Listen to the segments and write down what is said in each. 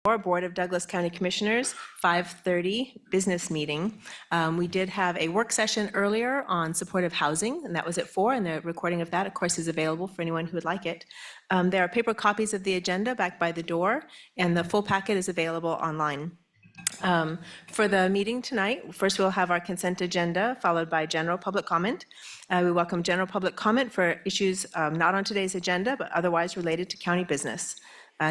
Board of Douglas County Commissioners, 5:30 business meeting. We did have a work session earlier on supportive housing, and that was at 4, and the recording of that, of course, is available for anyone who would like it. There are paper copies of the agenda back by the door, and the full packet is available online. For the meeting tonight, first we'll have our consent agenda, followed by general public comment. We welcome general public comment for issues not on today's agenda, but otherwise related to county business.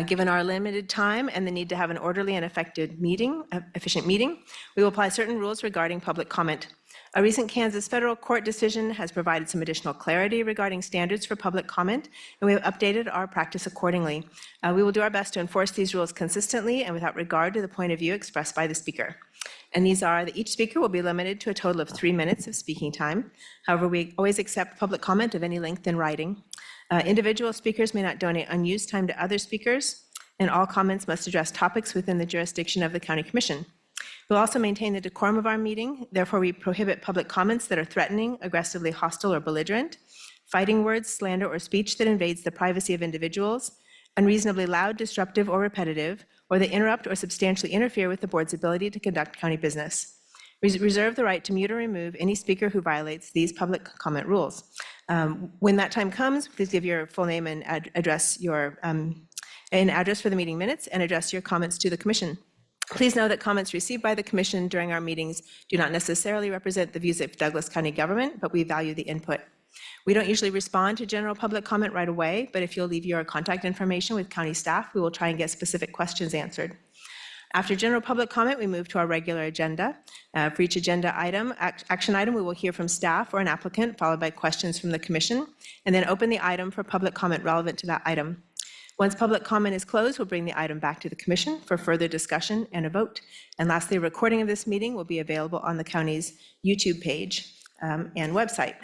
Given our limited time and the need to have an orderly and efficient meeting, we will apply certain rules regarding public comment. A recent Kansas federal court decision has provided some additional clarity regarding standards for public comment, and we have updated our practice accordingly. We will do our best to enforce these rules consistently and without regard to the point of view expressed by the speaker. And these are that each speaker will be limited to a total of 3 minutes of speaking time. However, we always accept public comment of any length in writing. Individual speakers may not donate unused time to other speakers, and all comments must address topics within the jurisdiction of the County Commission. We'll also maintain the decorum of our meeting. Therefore, we prohibit public comments that are threatening, aggressively hostile, or belligerent, fighting words, slander, or speech that invades the privacy of individuals, unreasonably loud, disruptive, or repetitive, or that interrupt or substantially interfere with the board's ability to conduct county business. We reserve the right to mute or remove any speaker who violates these public comment rules. When that time comes, please give your full name and address your address for the meeting minutes and address your comments to the commission. Please know that comments received by the commission during our meetings do not necessarily represent the views of Douglas County government, but we value the input. We don't usually respond to general public comment right away, but if you'll leave your contact information with county staff, we will try and get specific questions answered. After general public comment, we move to our regular agenda. For each agenda item, action item, we will hear from staff or an applicant, followed by questions from the commission, and then open the item for public comment relevant to that item. Once public comment is closed, we'll bring the item back to the commission for further discussion and a vote. And lastly, a recording of this meeting will be available on the county's YouTube page and website.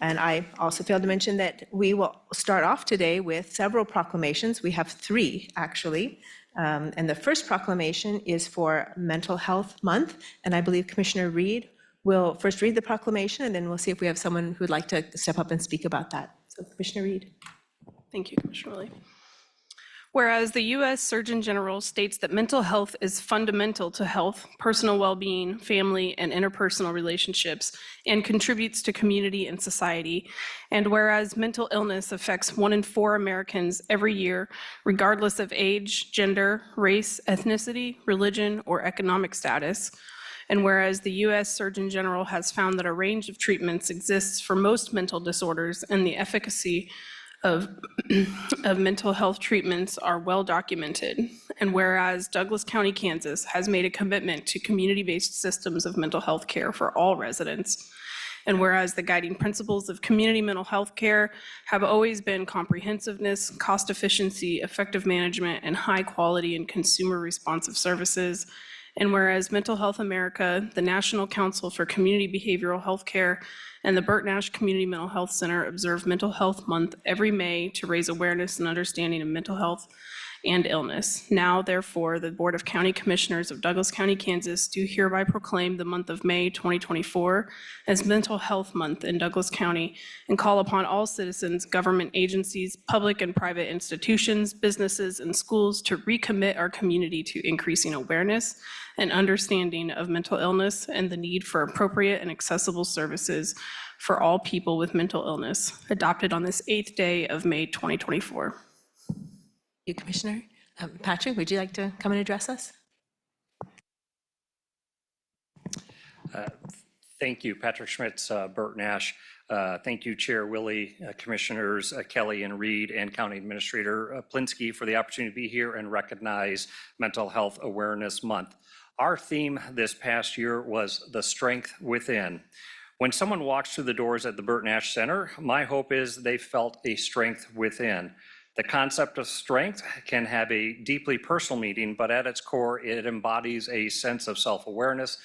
And I also failed to mention that we will start off today with several proclamations. We have 3, actually. And the first proclamation is for Mental Health Month, and I believe Commissioner Reed will first read the proclamation, and then we'll see if we have someone who would like to step up and speak about that. So, Commissioner Reed. Thank you, Commissioner Willie. Whereas the U.S. Surgeon General states that mental health is fundamental to health, personal well-being, family, and interpersonal relationships, and contributes to community and society. And whereas mental illness affects 1 in 4 Americans every year, regardless of age, gender, race, ethnicity, religion, or economic status. And whereas the U.S. Surgeon General has found that a range of treatments exists for most mental disorders, and the efficacy of mental health treatments are well documented. And whereas Douglas County, Kansas has made a commitment to community-based systems of mental health care for all residents. And whereas the guiding principles of community mental health care have always been comprehensiveness, cost efficiency, effective management, and high quality and consumer responsive services. And whereas Mental Health America, the National Council for Community Behavioral Health Care, and the Burt Nash Community Mental Health Center observe Mental Health Month every May to raise awareness and understanding of mental health and illness. Now, therefore, the Board of County Commissioners of Douglas County, Kansas do hereby proclaim the month of May 2024 as Mental Health Month in Douglas County and call upon all citizens, government agencies, public and private institutions, businesses, and schools to recommit our community to increasing awareness and understanding of mental illness and the need for appropriate and accessible services for all people with mental illness, adopted on this 8th day of May 2024. Thank you, Commissioner. Patrick, would you like to come and address us? Thank you, Patrick Schmitz, Burt Nash. Thank you, Chair Willie, Commissioners Kelly and Reed, and County Administrator Plinsky for the opportunity to be here and recognize Mental Health Awareness Month. Our theme this past year was the strength within. When someone walks through the doors at the Burt Nash Center, my hope is they felt a strength within. The concept of strength can have a deeply personal meaning, but at its core, it embodies a sense of self-awareness,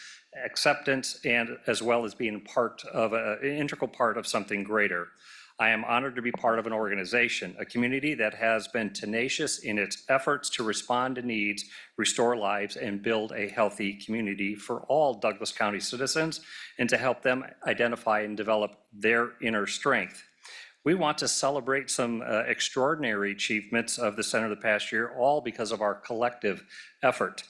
acceptance, and as well as being part of an integral part of something greater. I am honored to be part of an organization, a community that has been tenacious in its efforts to respond to needs, restore lives, and build a healthy community for all Douglas County citizens, and to help them identify and develop their inner strength. We want to celebrate some extraordinary achievements of the center the past year, all because of our collective effort.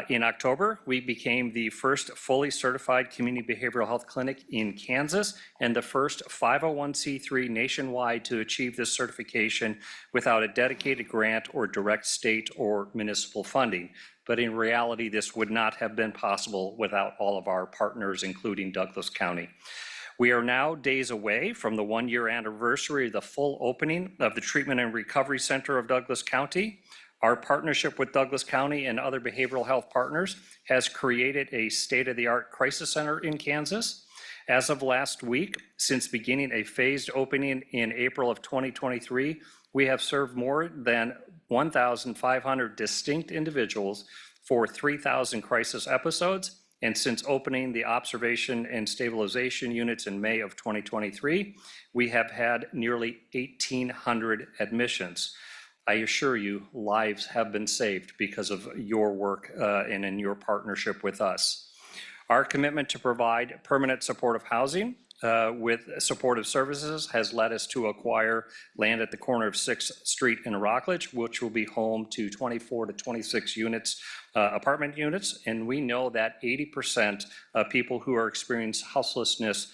In October, we became the first fully certified community behavioral health clinic in Kansas and the first 501c3 nationwide to achieve this certification without a dedicated grant or direct state or municipal funding. But in reality, this would not have been possible without all of our partners, including Douglas County. We are now days away from the one-year anniversary of the full opening of the Treatment and Recovery Center of Douglas County. Our partnership with Douglas County and other behavioral health partners has created a state-of-the-art crisis center in Kansas. As of last week, since beginning a phased opening in April of 2023, we have served more than 1,500 distinct individuals for 3,000 crisis episodes. And since opening the observation and stabilization units in May of 2023, we have had nearly 1,800 admissions. I assure you, lives have been saved because of your work and in your partnership with us. Our commitment to provide permanent supportive housing with supportive services has led us to acquire land at the corner of 6th Street in Rockledge, which will be home to 24 to 26 units, apartment units. And we know that 80% of people who are experiencing houselessness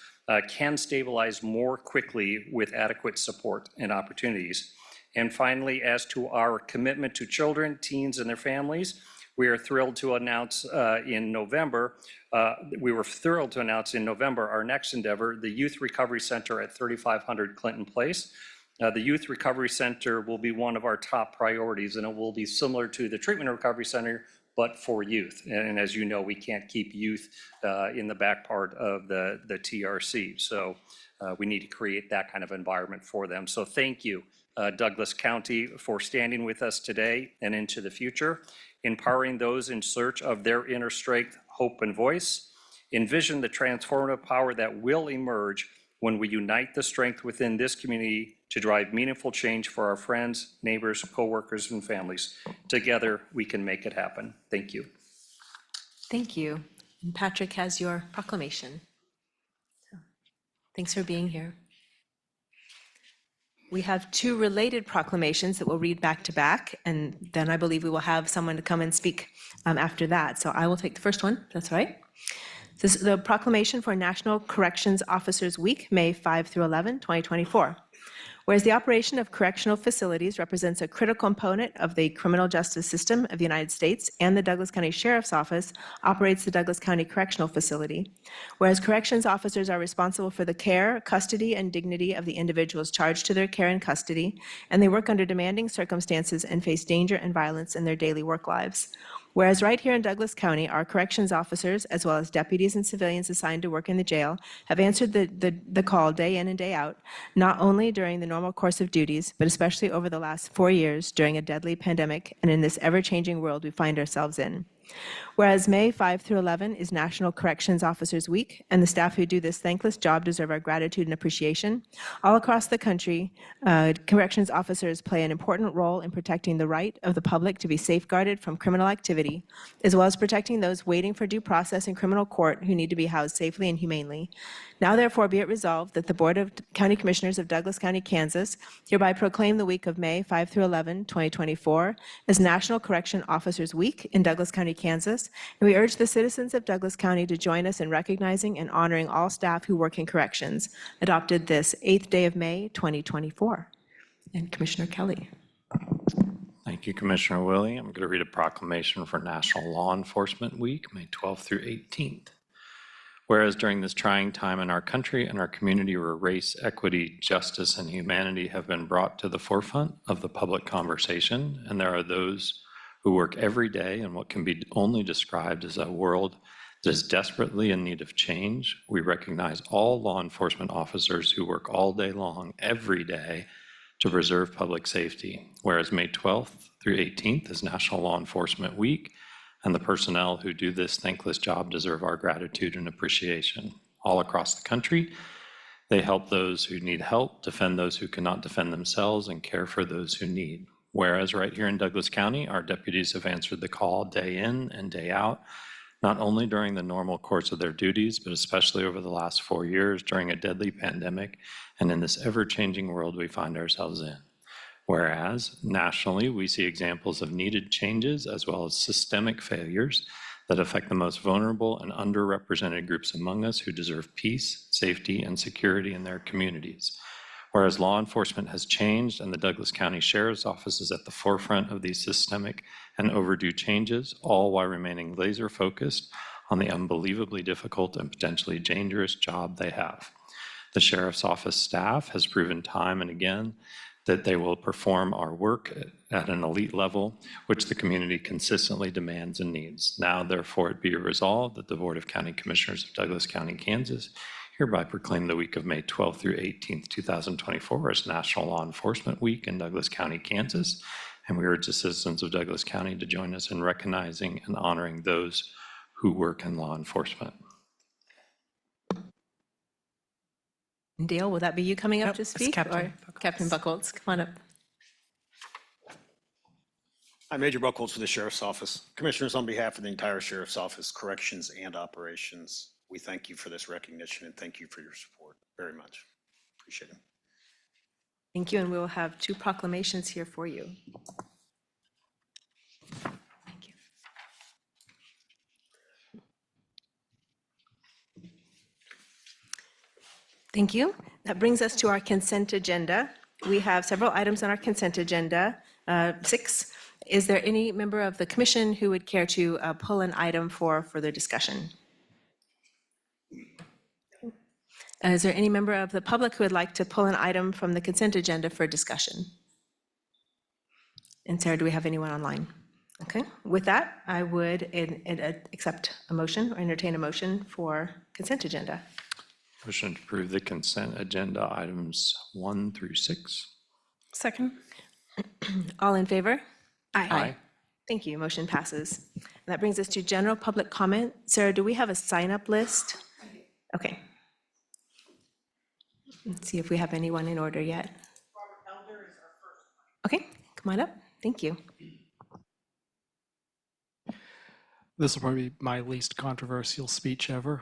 can stabilize more quickly with adequate support and opportunities. And finally, as to our commitment to children, teens, and their families, we are thrilled to announce in November our next endeavor, the Youth Recovery Center at 3500 Clinton Place. The Youth Recovery Center will be one of our top priorities, and it will be similar to the Treatment and Recovery Center, but for youth. And as you know, we can't keep youth in the back part of the TRC. So we need to create that kind of environment for them. So thank you, Douglas County, for standing with us today and into the future, empowering those in search of their inner strength, hope, and voice. Envision the transformative power that will emerge when we unite the strength within this community to drive meaningful change for our friends, neighbors, coworkers, and families. Together, we can make it happen. Thank you. Thank you. And Patrick has your proclamation. So, thanks for being here. We have two related proclamations that we'll read back to back, and then I believe we will have someone to come and speak after that. So I will take the first one, if that's all right. This is the proclamation for National Corrections Officers Week, May 5 through 11, 2024. Whereas the operation of correctional facilities represents a critical component of the criminal justice system of the United States, and the Douglas County Sheriff's Office operates the Douglas County Correctional Facility. Whereas corrections officers are responsible for the care, custody, and dignity of the individuals charged to their care and custody, and they work under demanding circumstances and face danger and violence in their daily work lives. Whereas right here in Douglas County, our corrections officers, as well as deputies and civilians assigned to work in the jail, have answered the call day in and day out, not only during the normal course of duties, but especially over the last 4 years during a deadly pandemic and in this ever-changing world we find ourselves in. Whereas May 5 through 11 is National Corrections Officers Week, and the staff who do this thankless job deserve our gratitude and appreciation. All across the country, corrections officers play an important role in protecting the right of the public to be safeguarded from criminal activity, as well as protecting those waiting for due process in criminal court who need to be housed safely and humanely. Now therefore be it resolved that the Board of County Commissioners of Douglas County, Kansas hereby proclaim the week of May 5 through 11, 2024 as National Correction Officers Week in Douglas County, Kansas, and we urge the citizens of Douglas County to join us in recognizing and honoring all staff who work in corrections, adopted this 8th day of May, 2024. And Commissioner Kelly. Thank you, Commissioner Willie. I'm going to read a proclamation for National Law Enforcement Week, May 12th through 18th. Whereas during this trying time in our country and our community where race, equity, justice, and humanity have been brought to the forefront of the public conversation, and there are those who work every day in what can be only described as a world that is desperately in need of change, we recognize all law enforcement officers who work all day long, every day, to preserve public safety. Whereas May 12th through 18th is National Law Enforcement Week, and the personnel who do this thankless job deserve our gratitude and appreciation. All across the country, they help those who need help, defend those who cannot defend themselves, and care for those who need. Whereas right here in Douglas County, our deputies have answered the call day in and day out, not only during the normal course of their duties, but especially over the last 4 years during a deadly pandemic and in this ever-changing world we find ourselves in. Whereas, nationally, we see examples of needed changes as well as systemic failures that affect the most vulnerable and underrepresented groups among us who deserve peace, safety, and security in their communities. Whereas law enforcement has changed and the Douglas County Sheriff's Office is at the forefront of these systemic and overdue changes, all while remaining laser focused on the unbelievably difficult and potentially dangerous job they have. The Sheriff's Office staff has proven time and again that they will perform our work at an elite level, which the community consistently demands and needs. Now, therefore, it be resolved that the Board of County Commissioners of Douglas County, Kansas, hereby proclaim the week of May 12th through 18th, 2024 as National Law Enforcement Week in Douglas County, Kansas. And we urge the citizens of Douglas County to join us in recognizing and honoring those who work in law enforcement. Dale, will that be you coming up Yep, to it's speak? Captain Or Buchholz. Captain Buchholz, come on up. I'm Major Buchholz for the Sheriff's Office. Commissioners, on behalf of the entire Sheriff's Office, Corrections and Operations, we thank you for this recognition and thank you for your support very much. Appreciate it. Thank you, and we will have 2 proclamations here for you. Thank you. Thank you. That brings us to our consent agenda. We have several items on our consent agenda, 6. Is there any member of the commission who would care to pull an item for further discussion? Is there any member of the public who would like to pull an item from the consent agenda for discussion? And Sarah, do we have anyone online? Okay, with that, I would accept a motion or entertain a motion for consent agenda. Motion to approve the consent agenda items 1 through 6. Second? All in favor? Aye. Thank you, motion passes. And that brings us to general public comment. Sarah, do we have a sign-up list? Okay. Let's see if we have anyone in order yet. Okay, come on up. Thank you. This will probably be my least controversial speech ever.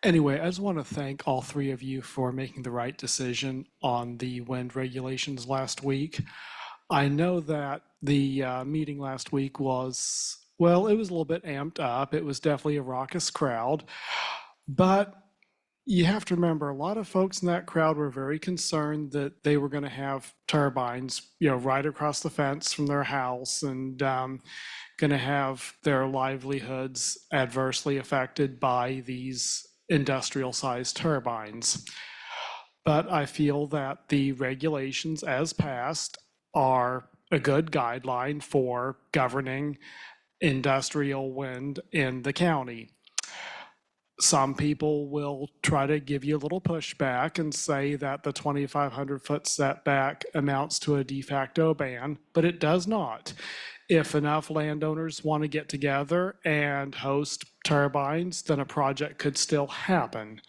Anyway, I just want to thank all 3 of you for making the right decision on the wind regulations last week. I know that the meeting last week was, well, it was a little bit amped up. It was definitely a raucous crowd. But you have to remember, a lot of folks in that crowd were very concerned that they were going to have turbines, right across the fence from their house and going to have their livelihoods adversely affected by these industrial-sized turbines. But I feel that the regulations as passed are a good guideline for governing industrial wind in the county. Some people will try to give you a little pushback and say that the 2,500-foot setback amounts to a de facto ban, but it does not. If enough landowners want to get together and host turbines, then a project could still happen.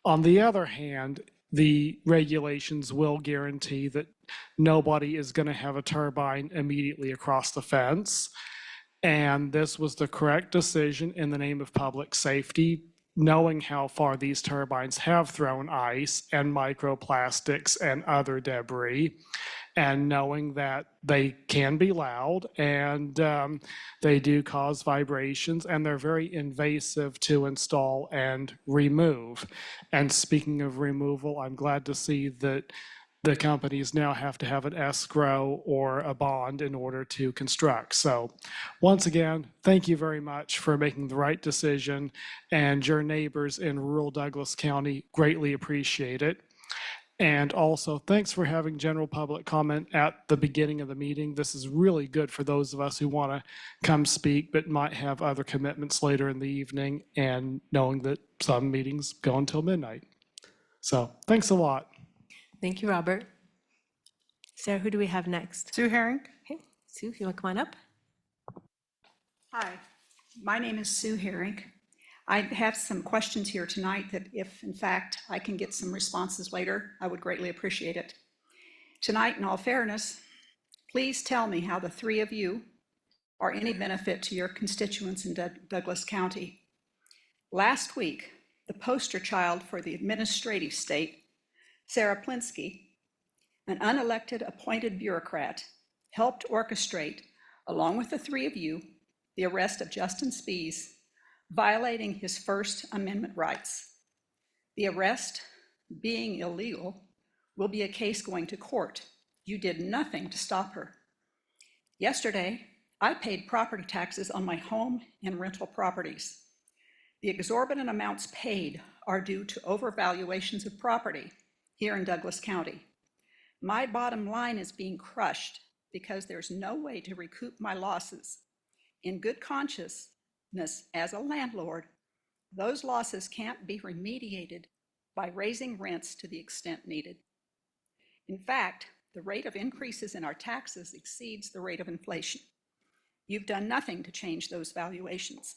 On the other hand, the regulations will guarantee that nobody is going to have a turbine immediately across the fence. And this was the correct decision in the name of public safety, knowing how far these turbines have thrown ice and microplastics and other debris, and knowing that they can be loud and they do cause vibrations and they're very invasive to install and remove. And speaking of removal, I'm glad to see that the companies now have to have an escrow or a bond in order to construct. So once again, thank you very much for making the right decision, and your neighbors in rural Douglas County greatly appreciate it. And also, thanks for having general public comment at the beginning of the meeting. This is really good for those of us who want to come speak but might have other commitments later in the evening, and knowing that some meetings go until midnight. So thanks a lot. Thank you, Robert. Sarah, who do we have next? Sue Herring. Okay, Sue, if you want to come on up. Hi, my name is Sue Herring. I have some questions here tonight that if, in fact, I can get some responses later, I would greatly appreciate it. Tonight, in all fairness, please tell me how the 3 of you or any benefit to your constituents in Douglas County. Last week, the poster child for the administrative state, Sarah Plinsky, an unelected appointed bureaucrat, helped orchestrate, along with the three of you, the arrest of Justin Spies, violating his First Amendment rights. The arrest, being illegal, will be a case going to court. You did nothing to stop her. Yesterday, I paid property taxes on my home and rental properties. The exorbitant amounts paid are due to overvaluations of property here in Douglas County. My bottom line is being crushed because there's no way to recoup my losses. In good consciousness as a landlord, those losses can't be remediated by raising rents to the extent needed. In fact, the rate of increases in our taxes exceeds the rate of inflation. You've done nothing to change those valuations.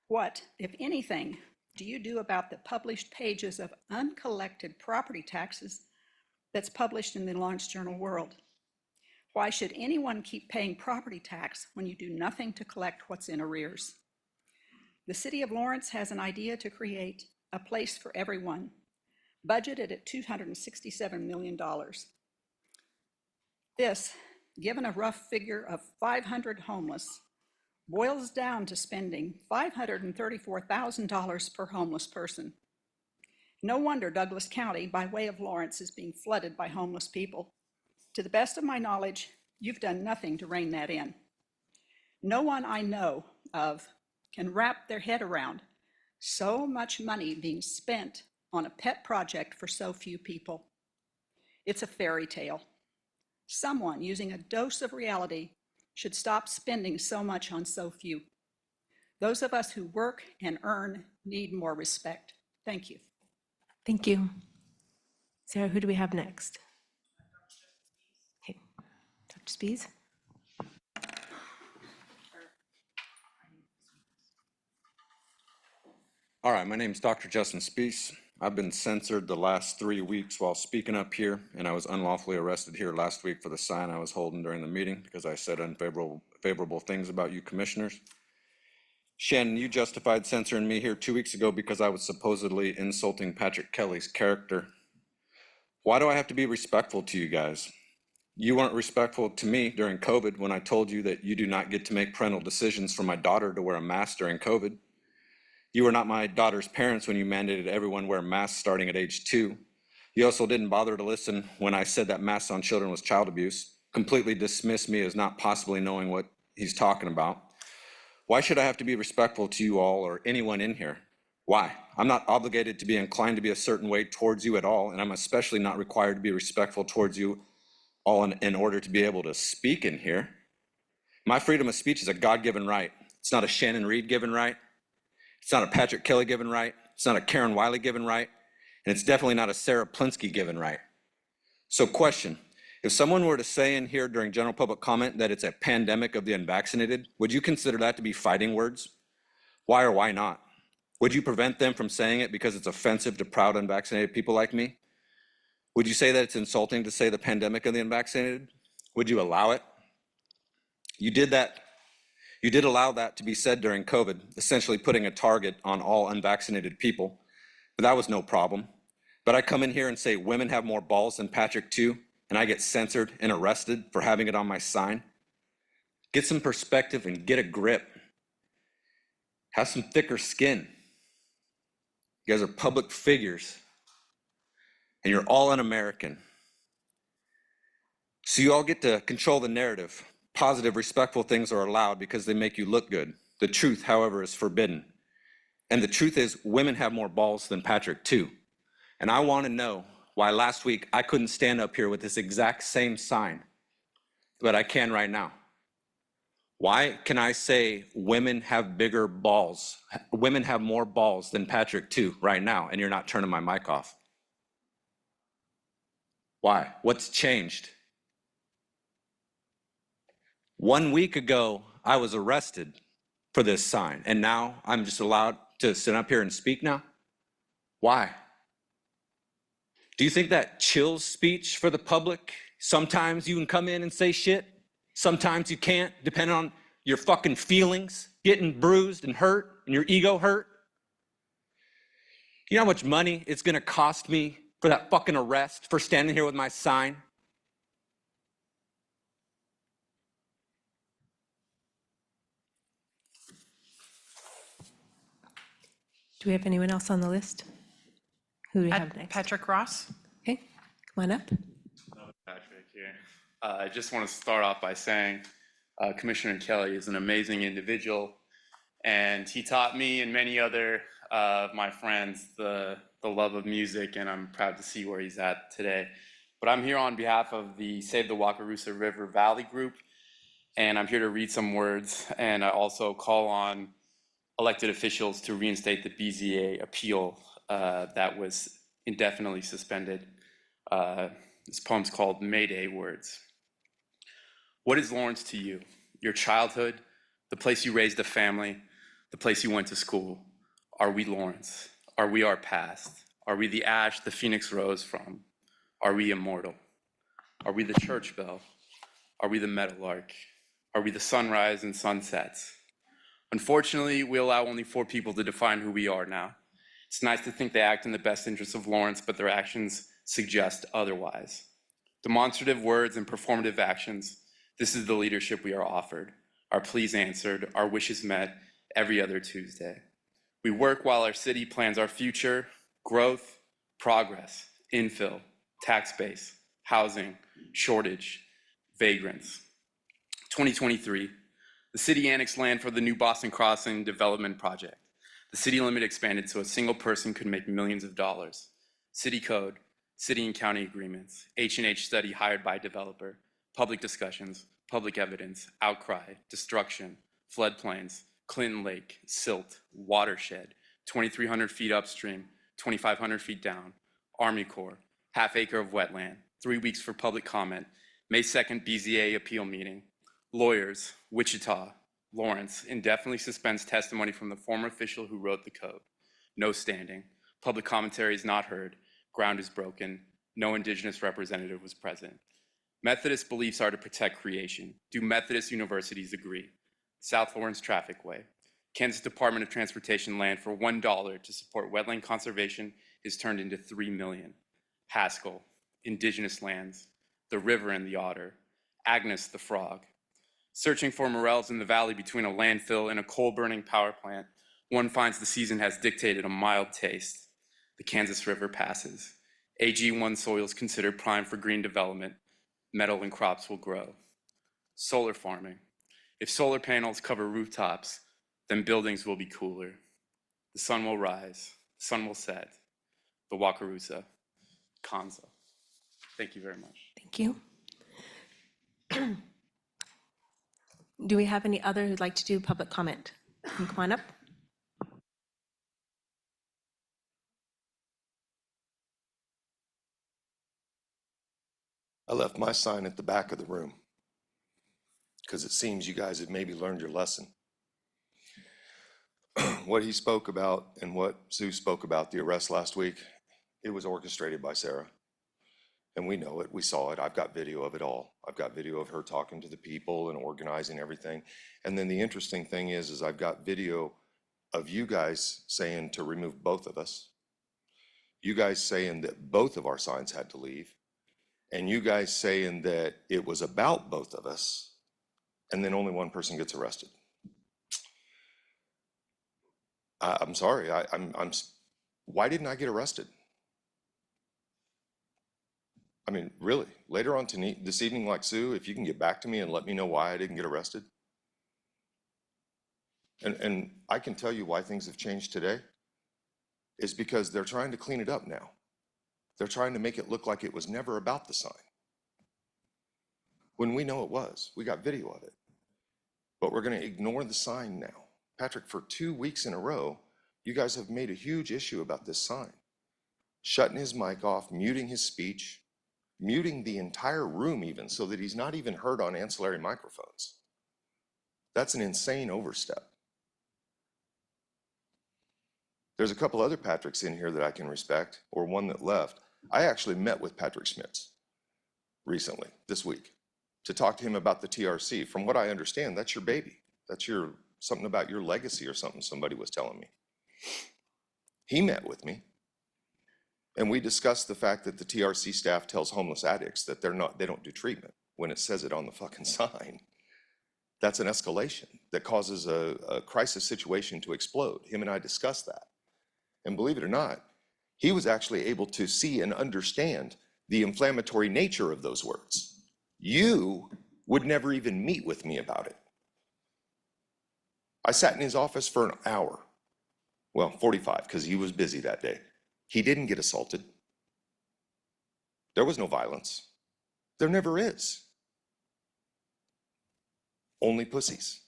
What, if anything, do you do about the published pages of uncollected property taxes that's published in the Lawrence Journal World? Why should anyone keep paying property tax when you do nothing to collect what's in arrears? The City of Lawrence has an idea to create a place for everyone, budgeted at $267 million. This, given a rough figure of 500 homeless, boils down to spending $534,000 per homeless person. No wonder Douglas County, by way of Lawrence, is being flooded by homeless people. To the best of my knowledge, you've done nothing to rein that in. No one I know of can wrap their head around so much money being spent on a pet project for so few people. It's a fairy tale. Someone using a dose of reality should stop spending so much on so few. Those of us who work and earn need more respect. Thank you. Thank you. Sarah, who do we have next? Okay, Dr. Spies. All right, my name is Dr. Justin Spies. I've been censored the last 3 weeks while speaking up here, and I was unlawfully arrested here last week for the sign I was holding during the meeting because I said unfavorable things about you commissioners. Shannon, you justified censoring me here 2 weeks ago because I was supposedly insulting Patrick Kelly's character. Why do I have to be respectful to you guys? You weren't respectful to me during COVID when I told you that you do not get to make parental decisions for my daughter to wear a mask during COVID. You were not my daughter's parents when you mandated everyone wear masks starting at age 2. You also didn't bother to listen when I said that masks on children was child abuse, completely dismissed me as not possibly knowing what he's talking about. Why should I have to be respectful to you all or anyone in here? Why? I'm not obligated to be inclined to be a certain way towards you at all, and I'm especially not required to be respectful towards you all in order to be able to speak in here. My freedom of speech is a God-given right. It's not a Shannon Reed given right. It's not a Patrick Kelly given right. It's not a Karen Wiley given right. And it's definitely not a Sarah Plinsky given right. So question, if someone were to say in here during general public comment that it's a pandemic of the unvaccinated, would you consider that to be fighting words? Why or why not? Would you prevent them from saying it because it's offensive to proud unvaccinated people like me? Would you say that it's insulting to say the pandemic of the unvaccinated? Would you allow it? You did that. You did allow that to be said during COVID, essentially putting a target on all unvaccinated people, but that was no problem. But I come in here and say women have more balls than Patrick too, and I get censored and arrested for having it on my sign. Get some perspective and get a grip. Have some thicker skin. You guys are public figures, and you're all un-American. So you all get to control the narrative. Positive, respectful things are allowed because they make you look good. The truth, however, is forbidden. And the truth is, women have more balls than Patrick too. And I want to know why last week I couldn't stand up here with this exact same sign, but I can right now. Why can I say women have bigger balls? Women have more balls than Patrick too right now, and you're not turning my mic off? Why? What's changed? 1 week ago, I was arrested for this sign, and now I'm just allowed to sit up here and speak now? Why? Do you think that chills speech for the public? Sometimes you can come in and say shit. Sometimes you can't, depending on your fucking feelings getting bruised and hurt and your ego hurt? You know how much money it's gonna cost me for that fucking arrest, for standing here with my sign? Do we have anyone else on the list? Who do we have next? Patrick Ross. Okay, come on up. Patrick here. I just want to start off by saying Commissioner Kelly is an amazing individual, and he taught me and many other of my friends the love of music, and I'm proud to see where he's at today. But I'm here on behalf of the Save the Wakarusa River Valley group, and I'm here to read some words, and I also call on elected officials to reinstate the BZA appeal that was indefinitely suspended. This poem's called Mayday Words. What is Lawrence to you? Your childhood, the place you raised a family, the place you went to school. Are we Lawrence? Are we our past? Are we the ash the phoenix rose from? Are we immortal? Are we the church bell? Are we the meadowlark? Are we the sunrise and sunsets? Unfortunately, we allow only 4 people to define who we are now. It's nice to think they act in the best interest of Lawrence, but their actions suggest otherwise. Demonstrative words and performative actions, this is the leadership we are offered. Our pleas answered, our wishes met every other Tuesday. We work while our city plans our future, growth, progress, infill, tax base, housing, shortage, vagrants. 2023, the city annexed land for the new Boston Crossing development project. The city limit expanded so a single person could make millions of dollars. City code, city and county agreements, H&H study hired by developer, public discussions, public evidence, outcry, destruction, floodplains, Clinton Lake, silt, watershed, 2,300 feet upstream, 2,500 feet down, Army Corps, half acre of wetland, 3 weeks for public comment, May 2nd BZA appeal meeting, lawyers, Wichita, Lawrence indefinitely suspends testimony from the former official who wrote the code. No standing, public commentary is not heard, ground is broken, no Indigenous representative was present. Methodist beliefs are to protect creation. Do Methodist universities agree? South Lawrence Traffic Way. Kansas Department of Transportation land for $1 to support wetland conservation is turned into $3 million. Haskell, Indigenous lands, the river and the otter, Agnes the frog. Searching for morels in the valley between a landfill and a coal-burning power plant, one finds the season has dictated a mild taste. The Kansas River passes. AG1 soils considered prime for green development. Metal and crops will grow. Solar farming. If solar panels cover rooftops, then buildings will be cooler. The sun will rise, the sun will set. The Wakarusa, Kanza. Thank you very much. Thank you. Do we have any other who'd like to do public comment? Come on up. I left my sign at the back of the room because it seems you guys have maybe learned your lesson. What he spoke about and what Sue spoke about, the arrest last week, it was orchestrated by Sarah. And we know it, we saw it, I've got video of it all. I've got video of her talking to the people and organizing everything. And then the interesting thing is I've got video of you guys saying to remove both of us. You guys saying that both of our signs had to leave. And you guys saying that it was about both of us, and then only one person gets arrested. I'm sorry, why didn't I get arrested? I mean, really, later on this evening, like Sue, if you can get back to me and let me know why I didn't get arrested. And I can tell you why things have changed today, is because they're trying to clean it up now. They're trying to make it look like it was never about the sign. When we know it was, we got video of it. But we're gonna ignore the sign now. Patrick, for 2 weeks in a row, you guys have made a huge issue about this sign. Shutting his mic off, muting his speech, muting the entire room even, so that he's not even heard on ancillary microphones. That's an insane overstep. There's a couple other Patricks in here that I can respect, or one that left. I actually met with Patrick Schmitz recently, this week, to talk to him about the TRC. From what I understand, that's your baby. That's something about your legacy or something somebody was telling me. He met with me, and we discussed the fact that the TRC staff tells homeless addicts that they don't do treatment when it says it on the fucking sign. That's an escalation that causes a crisis situation to explode. Him and I discussed that. And believe it or not, he was actually able to see and understand the inflammatory nature of those words. You would never even meet with me about it. I sat in his office for an hour. Well, 45, because he was busy that day. He didn't get assaulted. There was no violence. There never is. Only pussies.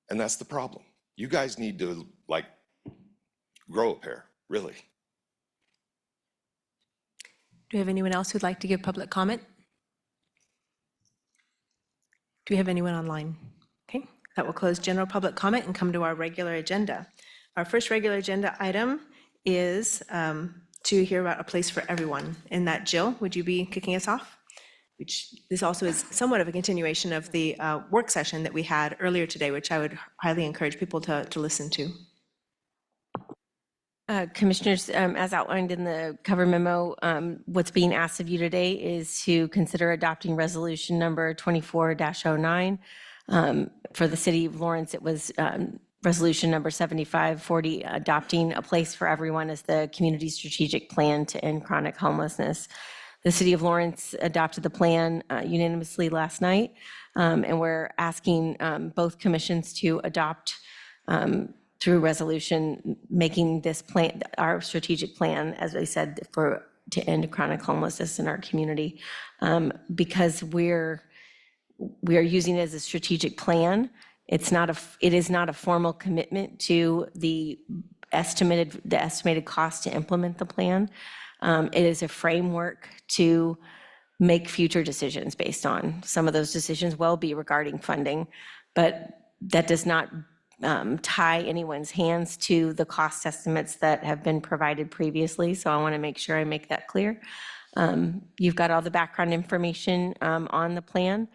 And that's the problem. You guys need to, like, grow a pair, really. Do we have anyone else who'd like to give public comment? Do we have anyone online? Okay, that will close general public comment and come to our regular agenda. Our first regular agenda item is to hear about A Place for Everyone. And that, Jill, would you be kicking us off? Which this also is somewhat of a continuation of the work session that we had earlier today, which I would highly encourage people to listen to. Commissioners, as outlined in the cover memo, what's being asked of you today is to consider adopting resolution number 24-09. For the city of Lawrence, it was resolution number 7540, adopting A Place for Everyone as the community strategic plan to end chronic homelessness. The city of Lawrence adopted the plan unanimously last night, and we're asking both commissions to adopt through resolution, making this plan, our strategic plan, as I said, to end chronic homelessness in our community. Because we are using it as a strategic plan, it is not a formal commitment to the estimated cost to implement the plan. It is a framework to make future decisions based on. Some of those decisions will be regarding funding, but that does not tie anyone's hands to the cost estimates that have been provided previously. So I want to make sure I make that clear. You've got all the background information on the plan.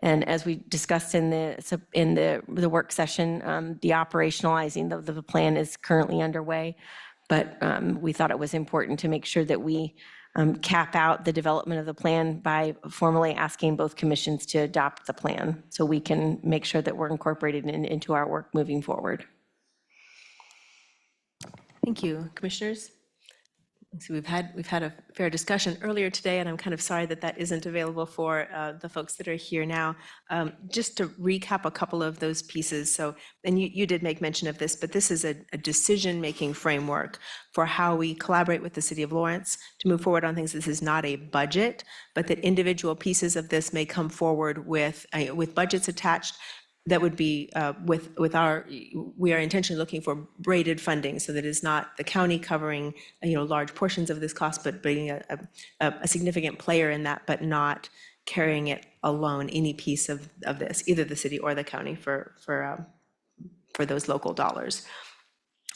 And as we discussed in the work session, the operationalizing of the plan is currently underway. But we thought it was important to make sure that we cap out the development of the plan by formally asking both commissions to adopt the plan so we can make sure that we're incorporated into our work moving forward. Thank you, commissioners. So we've had a fair discussion earlier today, and I'm kind of sorry that that isn't available for the folks that are here now. Just to recap a couple of those pieces. So, and you did make mention of this, but this is a decision-making framework for how we collaborate with the City of Lawrence to move forward on things. This is not a budget, but that individual pieces of this may come forward with budgets attached. That would be we are intentionally looking for braided funding so that it's not the county covering, large portions of this cost, but being a significant player in that, but not carrying it alone, any piece of this, either the city or the county for those local dollars.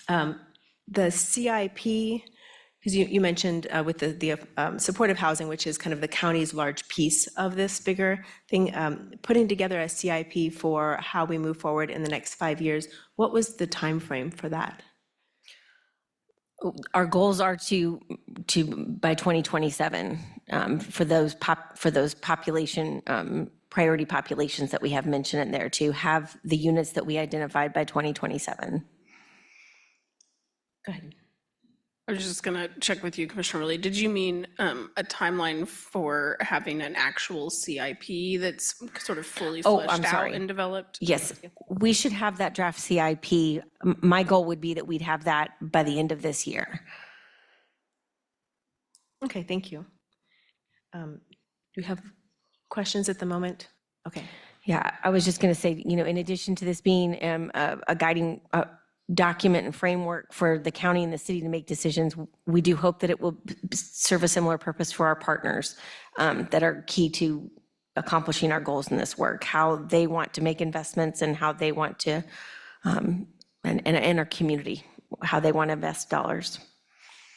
The CIP, because you mentioned with the supportive housing, which is kind of the county's large piece of this bigger thing, putting together a CIP for how we move forward in the next 5 years. What was the time frame for that? Our goals are to by 2027 for those population priority populations that we have mentioned in there, to have the units that we identified by 2027. Go ahead. I was just going to check with you, Commissioner Willie. Did you mean a timeline for having an actual CIP that's sort of fully Oh, fleshed I'm out sorry. and developed? Yes, we should have that draft CIP. My goal would be that we'd have that by the end of this year. Okay, thank you. Do you have questions at the moment? Okay. Yeah, I was just going to say, in addition to this being a guiding document and framework for the county and the city to make decisions, we do hope that it will serve a similar purpose for our partners that are key to accomplishing our goals in this work, how they want to make investments and how they want to, and our community, how they want to invest dollars.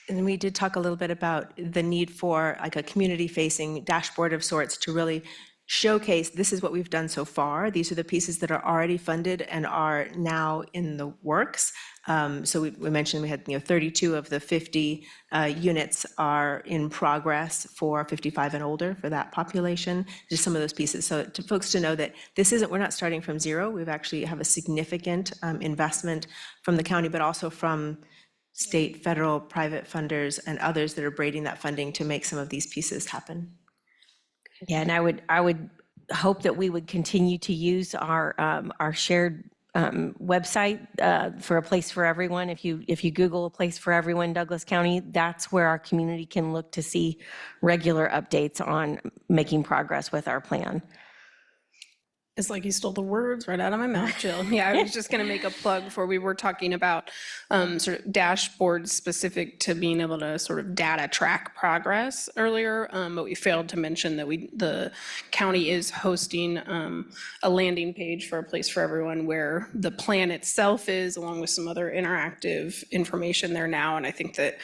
And we did talk a little bit about the need for like a community-facing dashboard of sorts to really showcase, this is what we've done so far. These are the pieces that are already funded and are now in the works. So we mentioned we had, 32 of the 50 units are in progress for 55 and older for that population, just some of those pieces. So to folks to know that we're not starting from zero. We've actually have a significant investment from the county, but also from state, federal, private funders, and others that are braiding that funding to make some of these pieces happen. Yeah, and I would hope that we would continue to use our shared website for a place for everyone. If you Google a place for everyone, Douglas County, that's where our community can look to see regular updates on making progress with our plan. It's like you stole the words right out of my mouth, Jill. Yeah, I was just going to make a plug for, we were talking about sort of dashboards specific to being able to sort of data track progress earlier, but we failed to mention that the county is hosting a landing page for a place for everyone where the plan itself is, along with some other interactive information there now. And I think that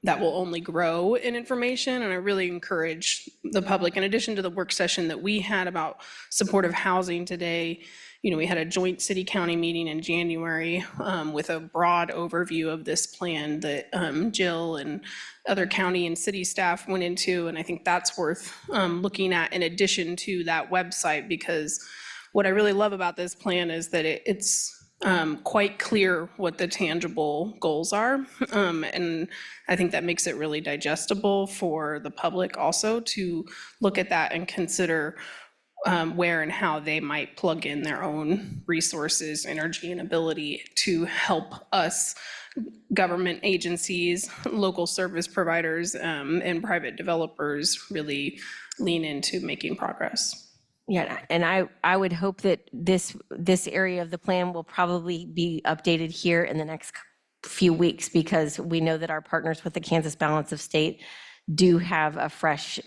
that will only grow in information. And I really encourage the public, in addition to the work session that we had about supportive housing today, we had a joint city-county meeting in January with a broad overview of this plan that Jill and other county and city staff went into. And I think that's worth looking at in addition to that website, because what I really love about this plan is that it's quite clear what the tangible goals are. And I think that makes it really digestible for the public also to look at that and consider where and how they might plug in their own resources, energy, and ability to help us, government agencies, local service providers, and private developers really lean into making progress. Yeah, and I would hope that this area of the plan will probably be updated here in the next few weeks, because we know that our partners with the Kansas Balance of State do have a fresh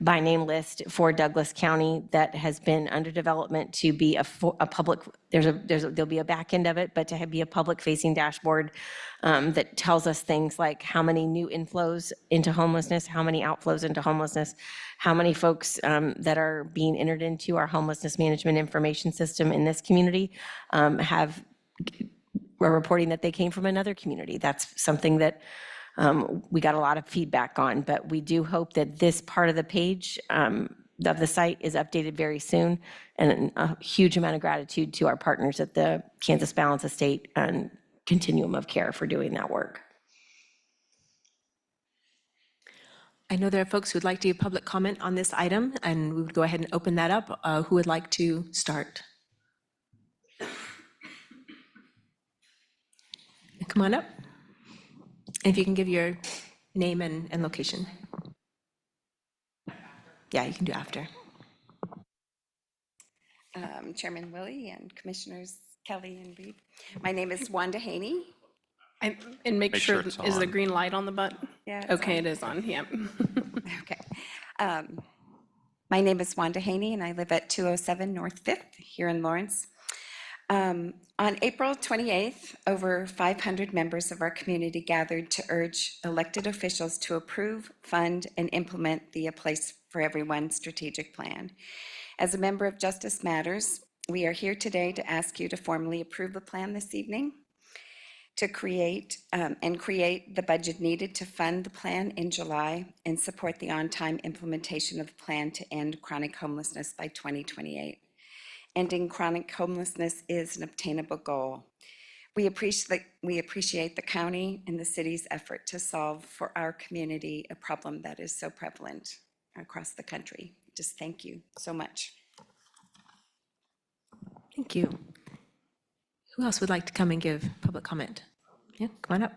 by name list for Douglas County that has been under development to be a public, there'll be a back end of it, but to be a public facing dashboard that tells us things like how many new inflows into homelessness, how many outflows into homelessness, how many folks that are being entered into our homelessness management information system in this community we're reporting that they came from another community. That's something that we got a lot of feedback on, but we do hope that this part of the page of the site is updated very soon. And a huge amount of gratitude to our partners at the Kansas Balance of State and Continuum of Care for doing that work. I know there are folks who would like to give public comment on this item, and we would go ahead and open that up. Who would like to start? Come on up. And if you can give your name and location. Yeah, you can do after. Chairman Willie and Commissioners Kelly and Reed. My name is Wanda Haney. And make sure, it's is the on. green light on the button? Yeah, it's Okay, on. it is on, yeah. Okay. My name is Wanda Haney, and I live at 207 North 5th here in Lawrence. On April 28th, over 500 members of our community gathered to urge elected officials to approve, fund, and implement the A Place for Everyone strategic plan. As a member of Justice Matters, we are here today to ask you to formally approve the plan this evening, to create the budget needed to fund the plan in July and support the on-time implementation of the plan to end chronic homelessness by 2028. Ending chronic homelessness is an obtainable goal. We appreciate the county and the city's effort to solve for our community a problem that is so prevalent across the country. Just thank you so much. Thank you. Who else would like to come and give public comment? Yeah, come on up.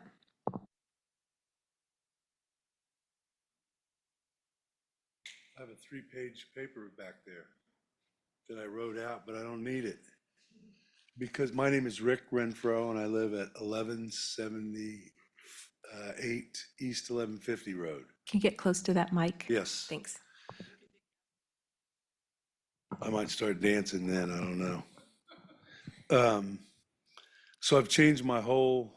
I have a 3-page paper back there that I wrote out, but I don't need it. Because my name is Rick Renfro, and I live at 1178 East 1150 Road. Can you get close to that mic? Yes. Thanks. I might start dancing then, I don't know. So I've changed my whole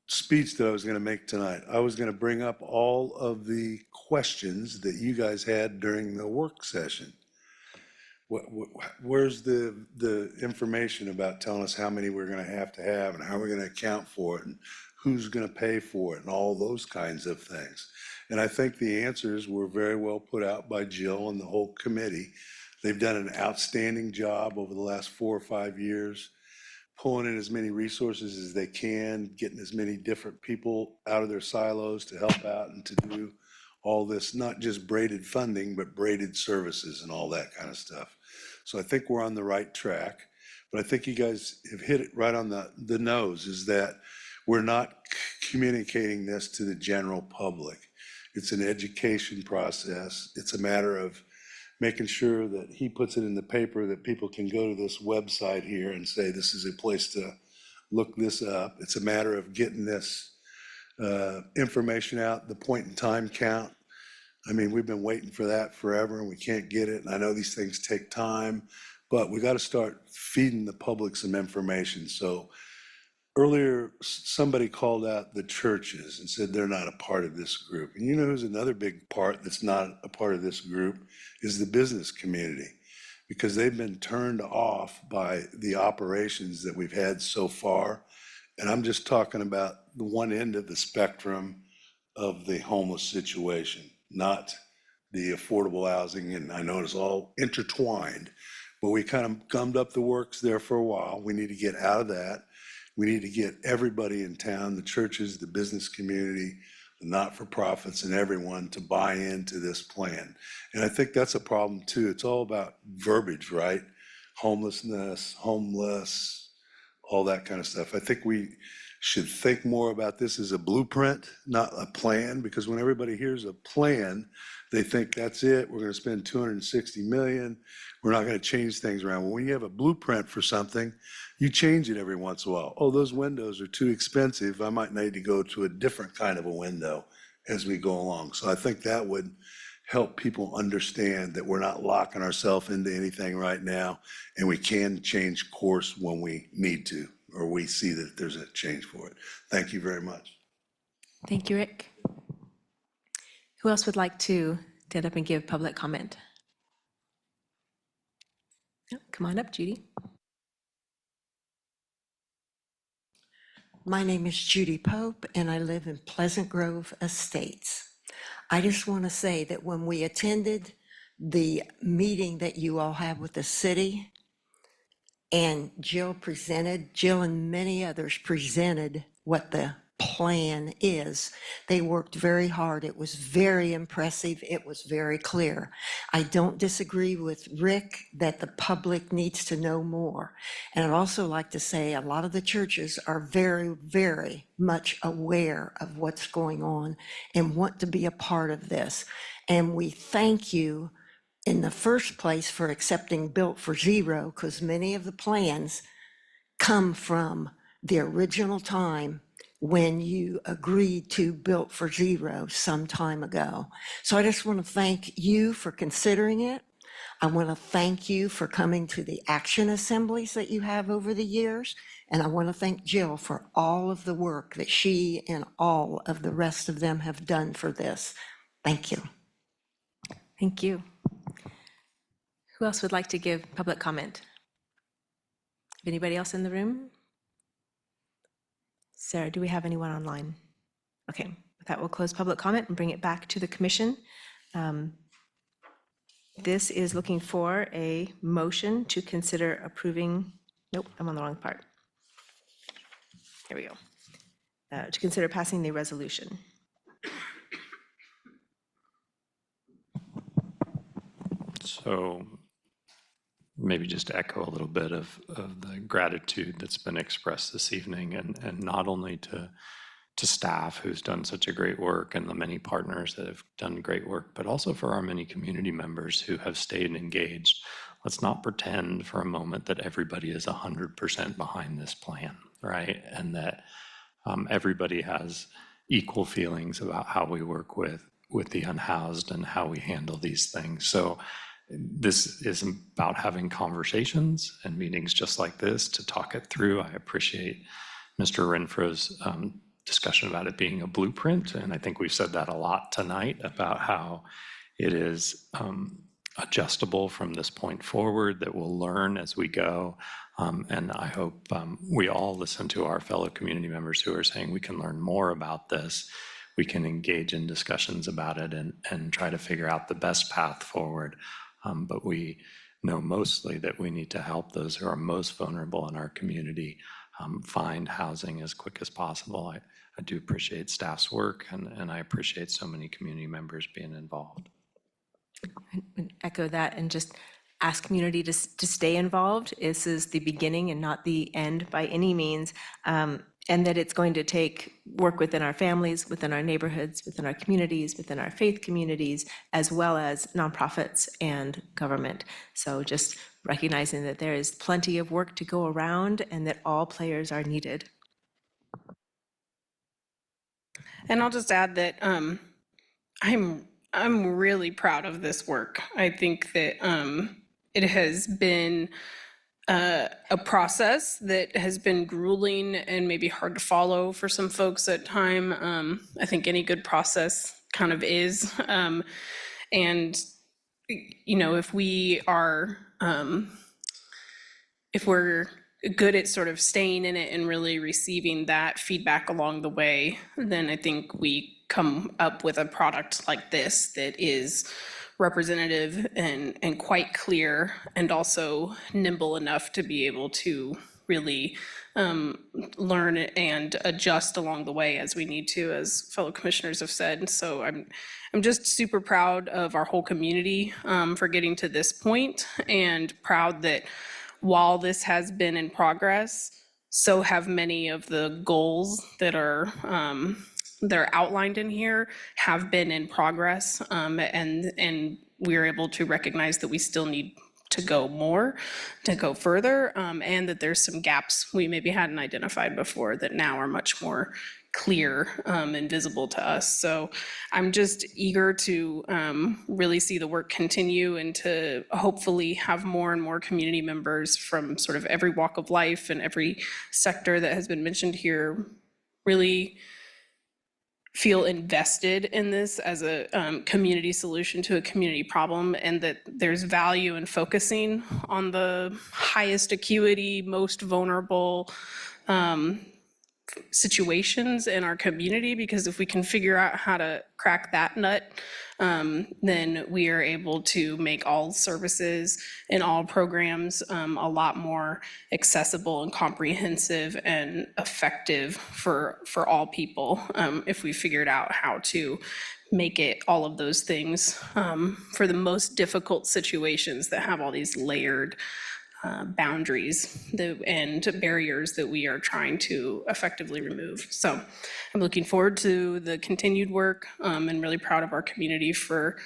speech that I was going to make tonight. I was going to bring up all of the questions that you guys had during the work session. Where's the information about telling us how many we're going to have and how we're going to account for it and who's going to pay for it and all those kinds of things? And I think the answers were very well put out by Jill and the whole committee. They've done an outstanding job over the last 4 or 5 years, pulling in as many resources as they can, getting as many different people out of their silos to help out and to do all this, not just braided funding, but braided services and all that kind of stuff. So I think we're on the right track. But I think you guys have hit it right on the nose, is that we're not communicating this to the general public. It's an education process. It's a matter of making sure that he puts it in the paper, that people can go to this website here and say, this is a place to look this up. It's a matter of getting this information out, the point in time count. I mean, we've been waiting for that forever and we can't get it. And I know these things take time, but we got to start feeding the public some information. So earlier, somebody called out the churches and said they're not a part of this group. And you know who's another big part that's not a part of this group is the business community, because they've been turned off by the operations that we've had so far. And I'm just talking about the one end of the spectrum of the homeless situation, not the affordable housing. And I know it's all intertwined, but we kind of gummed up the works there for a while. We need to get out of that. We need to get everybody in town, the churches, the business community, the not-for-profits, and everyone to buy into this plan. And I think that's a problem too. It's all about verbiage, right? Homelessness, homeless, all that kind of stuff. I think we should think more about this as a blueprint, not a plan, because when everybody hears a plan, they think that's it. We're going to spend $260 million. We're not going to change things around. When you have a blueprint for something, you change it every once in a while. Oh, those windows are too expensive. I might need to go to a different kind of a window as we go along. So I think that would help people understand that we're not locking ourselves into anything right now, and we can change course when we need to, or we see that there's a change for it. Thank you very much. Thank you, Rick. Who else would like to stand up and give public comment? No, come on up, Judy. My name is Judy Pope, and I live in Pleasant Grove Estates. I just want to say that when we attended the meeting that you all have with the city, and Jill and many others presented what the plan is. They worked very hard. It was very impressive. It was very clear. I don't disagree with Rick that the public needs to know more. And I'd also like to say a lot of the churches are very, very much aware of what's going on and want to be a part of this. And we thank you in the first place for accepting Built for Zero, because many of the plans come from the original time when you agreed to Built for Zero some time ago. So I just want to thank you for considering it. I want to thank you for coming to the action assemblies that you have over the years. And I want to thank Jill for all of the work that she and all of the rest of them have done for this. Thank you. Thank you. Who else would like to give public comment? Anybody else in the room? Sarah, do we have anyone online? Okay, with that, we'll close public comment and bring it back to the commission. This is looking for a motion to consider approving, nope, I'm on the wrong part. Here we go. To consider passing the resolution. So maybe just echo a little bit of the gratitude that's been expressed this evening, and not only to staff who's done such a great work and the many partners that have done great work, but also for our many community members who have stayed engaged. Let's not pretend for a moment that everybody is 100% behind this plan, right? And that everybody has equal feelings about how we work with the unhoused and how we handle these things. So this is about having conversations and meetings just like this to talk it through. I appreciate Mr. Renfro's discussion about it being a blueprint, and I think we've said that a lot tonight about how it is adjustable from this point forward, that we'll learn as we go. And I hope we all listen to our fellow community members who are saying we can learn more about this. We can engage in discussions about it and try to figure out the best path forward. But we know mostly that we need to help those who are most vulnerable in our community find housing as quick as possible. I do appreciate staff's work, and I appreciate so many community members being involved. And echo that and just ask community to stay involved. This is the beginning and not the end by any means. And that it's going to take work within our families, within our neighborhoods, within our communities, within our faith communities, as well as nonprofits and government. So just recognizing that there is plenty of work to go around and that all players are needed. And I'll just add that I'm really proud of this work. I think that it has been a process that has been grueling and maybe hard to follow for some folks at time. I think any good process kind of is. And, you know, if we are, if we're good at sort of staying in it and really receiving that feedback along the way, then I think we come up with a product like this that is representative and quite clear, and also nimble enough to be able to really learn and adjust along the way as we need to, as fellow commissioners have said. So I'm just super proud of our whole community for getting to this point, and proud that while this has been in progress, so have many of the goals that are outlined in here have been in progress, and we're able to recognize that we still need to go further, and that there's some gaps we maybe hadn't identified before that now are much more clear and visible to us. So I'm just eager to really see the work continue, and to hopefully have more and more community members from sort of every walk of life and every sector that has been mentioned here really feel invested in this as a community solution to a community problem, and that there's value in focusing on the highest acuity, most vulnerable situations in our community, because if we can figure out how to crack that nut, then we are able to make all services and all programs a lot more accessible and comprehensive and effective for all people, if we figured out how to make it all of those things for the most difficult situations that have all these layered boundaries and barriers that we are trying to effectively remove. So I'm looking forward to the continued work, and really proud of our community for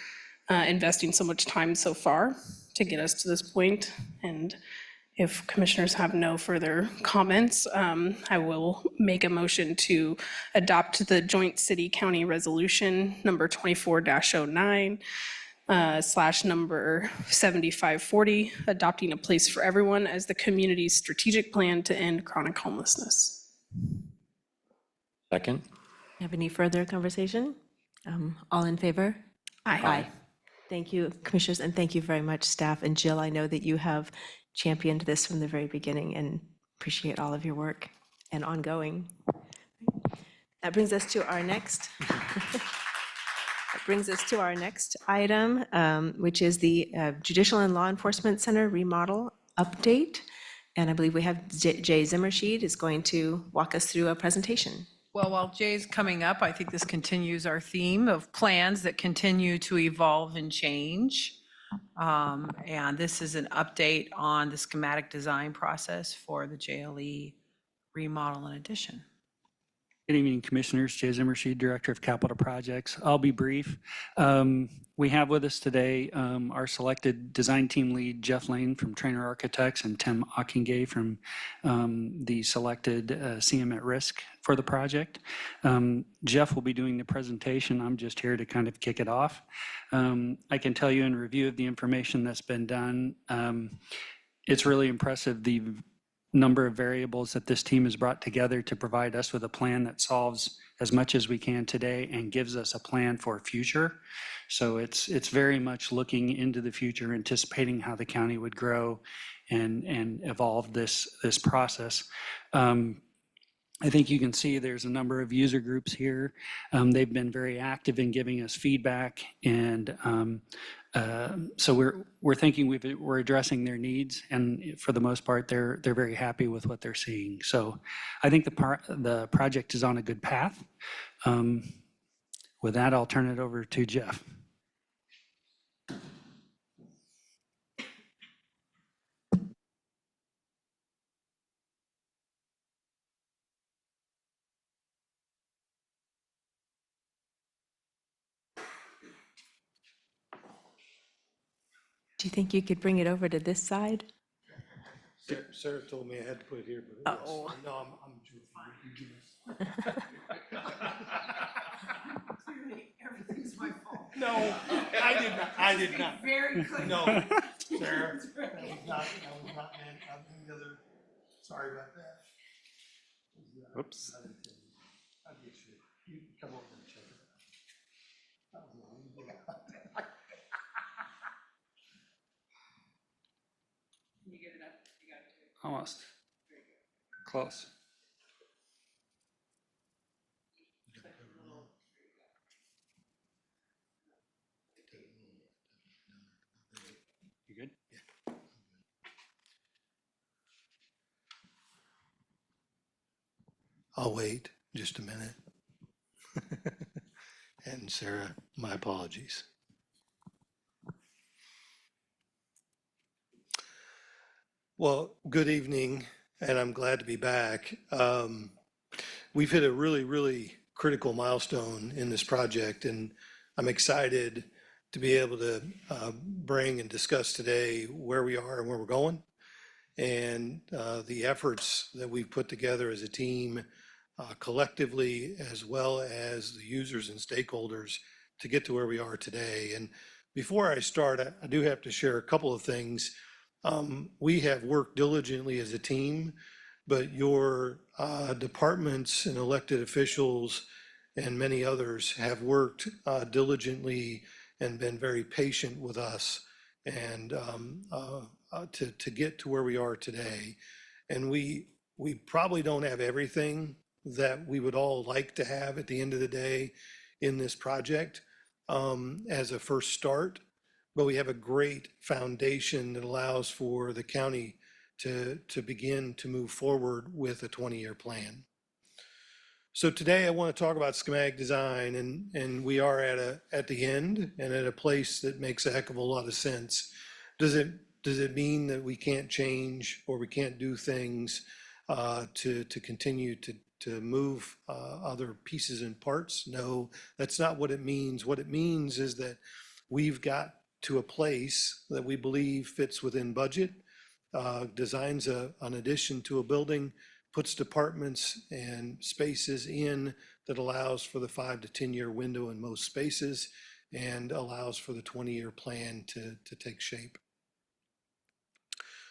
investing so much time so far to get us to this point. And if commissioners have no further comments, I will make a motion to adopt the joint city-county resolution number 24-09 / number 7540, adopting a place for everyone as the community's strategic plan to end chronic homelessness. Second. Have any further conversation? All in favor? Aye. Thank you, commissioners, and thank you very much, staff. And Jill, I know that you have championed this from the very beginning, and appreciate all of your work and ongoing. That brings us to our next. That brings us to our next item, which is the Judicial and Law Enforcement Center remodel update. And I believe we have Jay Zimmershed is going to walk us through a presentation. Well, while Jay's coming up, I think this continues our theme of plans that continue to evolve and change. And this is an update on the schematic design process for the JLE remodel and addition. Good evening, Commissioners. Jay Zimmershed, Director of Capital Projects. I'll be brief. We have with us today our selected design team lead, Jeff Lane from Trainer Architects, and Tim Ockingay from the selected CM at Risk for the project. Jeff will be doing the presentation. I'm just here to kind of kick it off. I can tell you in review of the information that's been done, it's really impressive number of variables that this team has brought together to provide us with a plan that solves as much as we can today and gives us a plan for future. So it's very much looking into the future, anticipating how the county would grow and evolve this process. I think you can see there's a number of user groups here. They've been very active in giving us feedback, and so we're thinking we're addressing their needs, and for the most part, they're very happy with what they're seeing. So I think the project is on a good path. With that, I'll turn it over to Jeff. Do you think you could bring it over to this side? Sarah told me I had to put it here, but yes. Oh. No, I'm joking. Everything's my fault. No, I did not. Very clear. No, Sarah, that was not meant, the other, sorry about that. Oops. I'll get you. You can come over and check it out. That was a little bit. Can you get it up? You got it. Almost. Close. You good? I'll wait just a minute. And Sarah, my apologies. Well, good evening, and I'm glad to be back. We've hit a really, really critical milestone in this project, and I'm excited to be able to bring and discuss today where we are and where we're going, and the efforts that we've put together as a team collectively, as well as the users and stakeholders to get to where we are today. And before I start, I do have to share a couple of things. We have worked diligently as a team, but your departments and elected officials and many others have worked diligently and been very patient with us and to get to where we are today. And we probably don't have everything that we would all like to have at the end of the day in this project as a first start, but we have a great foundation that allows for the county to begin to move forward with a 20-year plan. So today I want to talk about schematic design, and we are at the end and at a place that makes a heck of a lot of sense. Does it mean that we can't change or we can't do things to continue to move other pieces and parts? No, that's not what it means. What it means is that we've got to a place that we believe fits within budget, designs an addition to a building, puts departments and spaces in that allows for the 5 to 10 year window in most spaces and allows for the 20-year plan to take shape.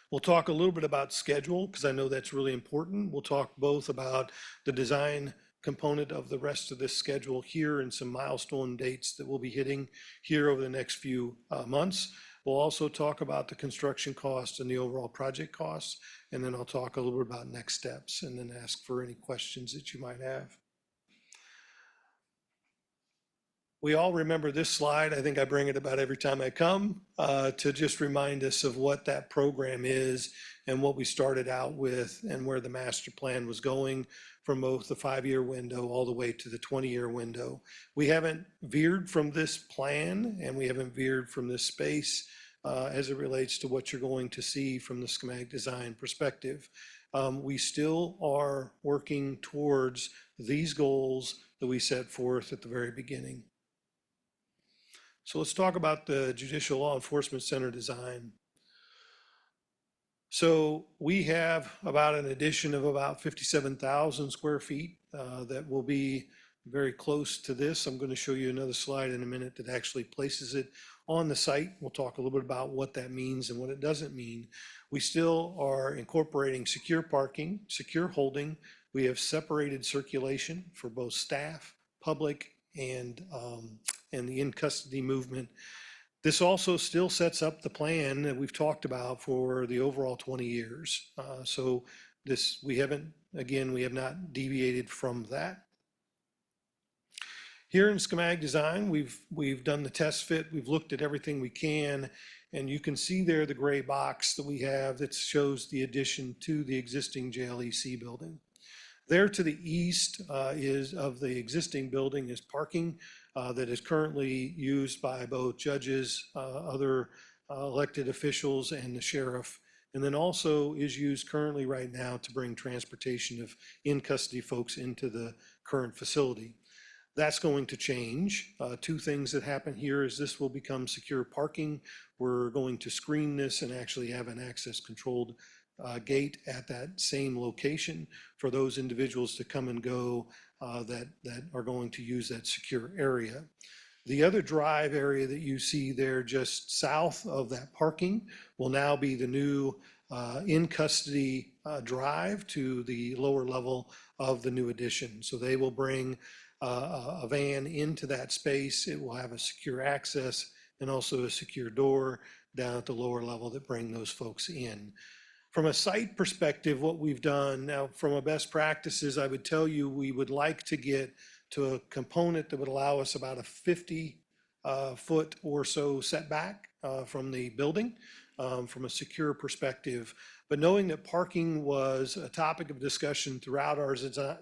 We'll talk a little bit about schedule because I know that's really important. We'll talk both about the design component of the rest of this schedule here and some milestone dates that we'll be hitting here over the next few months. We'll also talk about the construction costs and the overall project costs, and then I'll talk a little bit about next steps and then ask for any questions that you might have. We all remember this slide. I think I bring it about every time I come to just remind us of what that program is and what we started out with and where the master plan was going from both the 5-year window all the way to the 20-year window. We haven't veered from this plan and we haven't veered from this space as it relates to what you're going to see from the schematic design perspective. We still are working towards these goals that we set forth at the very beginning. So let's talk about the Judicial Law Enforcement Center design. So we have about an addition of about 57,000 square feet that will be very close to this. I'm going to show you another slide in a minute that actually places it on the site. We'll talk a little bit about what that means and what it doesn't mean. We still are incorporating secure parking, secure holding. We have separated circulation for both staff, public, and the in-custody movement. This also still sets up the plan that we've talked about for the overall 20 years. So we have not deviated from that. Here in schematic design, we've done the test fit. We've looked at everything we can, and you can see there the gray box that we have that shows the addition to the existing JLEC building. There to the east of the existing building is parking that is currently used by both judges, other elected officials, and the sheriff, and then also is used currently right now to bring transportation of in-custody folks into the current facility. That's going to change. Two things that happen here is this will become secure parking. We're going to screen this and actually have an access controlled gate at that same location for those individuals to come and go that are going to use that secure area. The other drive area that you see there just south of that parking will now be the new in-custody drive to the lower level of the new addition. So they will bring a van into that space. It will have a secure access and also a secure door down at the lower level that bring those folks in. From a site perspective, what we've done now, from a best practices, I would tell you we would like to get to a component that would allow us about a 50-foot or so setback from the building from a secure perspective. But knowing that parking was a topic of discussion throughout our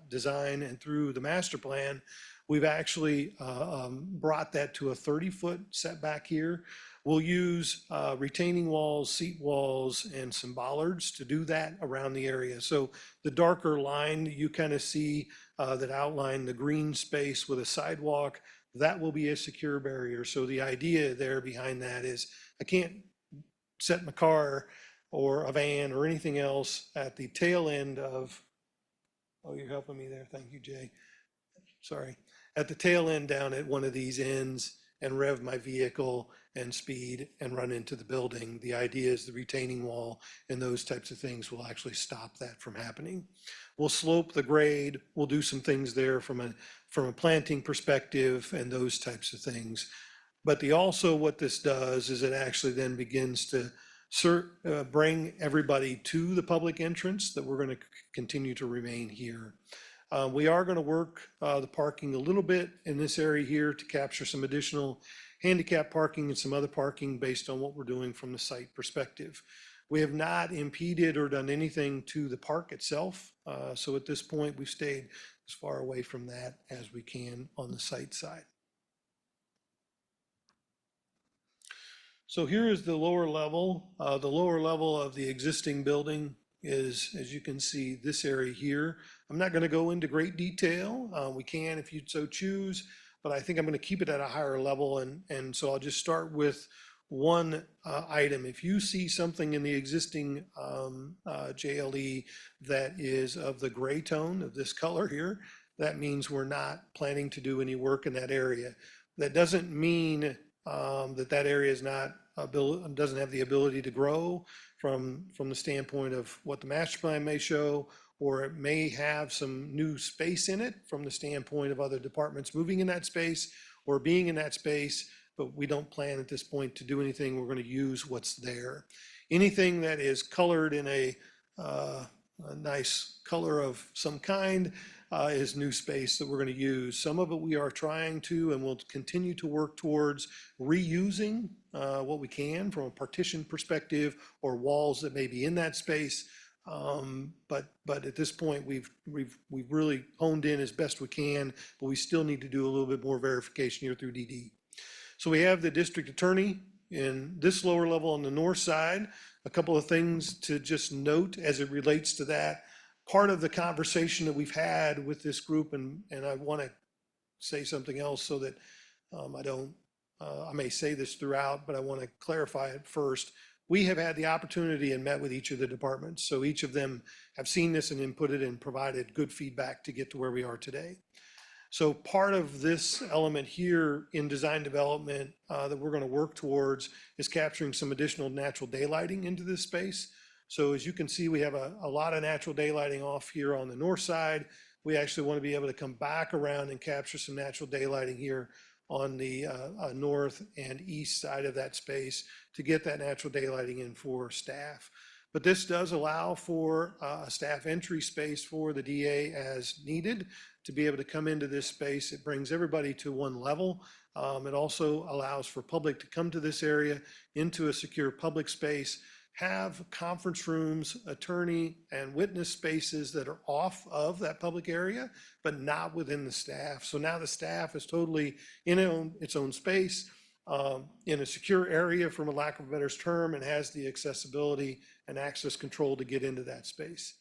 design and through the master plan, we've actually brought that to a 30-foot setback here. We'll use retaining walls, seat walls, and some bollards to do that around the area. So the darker line you kind of see that outline the green space with a sidewalk, that will be a secure barrier. So the idea there behind that is I can't set my car or a van or anything else at the tail end of, oh, you're helping me there. Thank you, Jay. Sorry. At the tail end down at one of these ends and rev my vehicle and speed and run into the building. The idea is the retaining wall and those types of things will actually stop that from happening. We'll slope the grade. We'll do some things there from a planting perspective and those types of things. But also what this does is it actually then begins to bring everybody to the public entrance that we're going to continue to remain here. We are going to work the parking a little bit in this area here to capture some additional handicap parking and some other parking based on what we're doing from the site perspective. We have not impeded or done anything to the park itself. So at this point, we've stayed as far away from that as we can on the site side. So here is the lower level. The lower level of the existing building is, as you can see, this area here. I'm not going to go into great detail. We can if you so choose, but I think I'm going to keep it at a higher level. And so I'll just start with one item. If you see something in the existing JLE that is of the gray tone of this color here, that means we're not planning to do any work in that area. That doesn't mean that area is doesn't have the ability to grow from the standpoint of what the master plan may show, or it may have some new space in it from the standpoint of other departments moving in that space or being in that space, but we don't plan at this point to do anything. We're going to use what's there. Anything that is colored in a nice color of some kind is new space that we're going to use. Some of it we are trying to and will continue to work towards reusing what we can from a partition perspective or walls that may be in that space. But at this point, we've really honed in as best we can, but we still need to do a little bit more verification here through DD. So we have the district attorney in this lower level on the north side. A couple of things to just note as it relates to that. Part of the conversation that we've had with this group, and I want to say something else so that I may say this throughout, but I want to clarify it first. We have had the opportunity and met with each of the departments. So each of them have seen this and inputted and provided good feedback to get to where we are today. So part of this element here in design development that we're going to work towards is capturing some additional natural daylighting into this space. So as you can see, we have a lot of natural daylighting off here on the north side. We actually want to be able to come back around and capture some natural daylighting here on the north and east side of that space to get that natural daylighting in for staff. But this does allow for a staff entry space for the DA as needed to be able to come into this space. It brings everybody to one level. It also allows for public to come to this area into a secure public space, have conference rooms, attorney and witness spaces that are off of that public area, but not within the staff. So now the staff is totally in its own space, in a secure area, from a lack of a better term, and has the accessibility and access control to get into that space.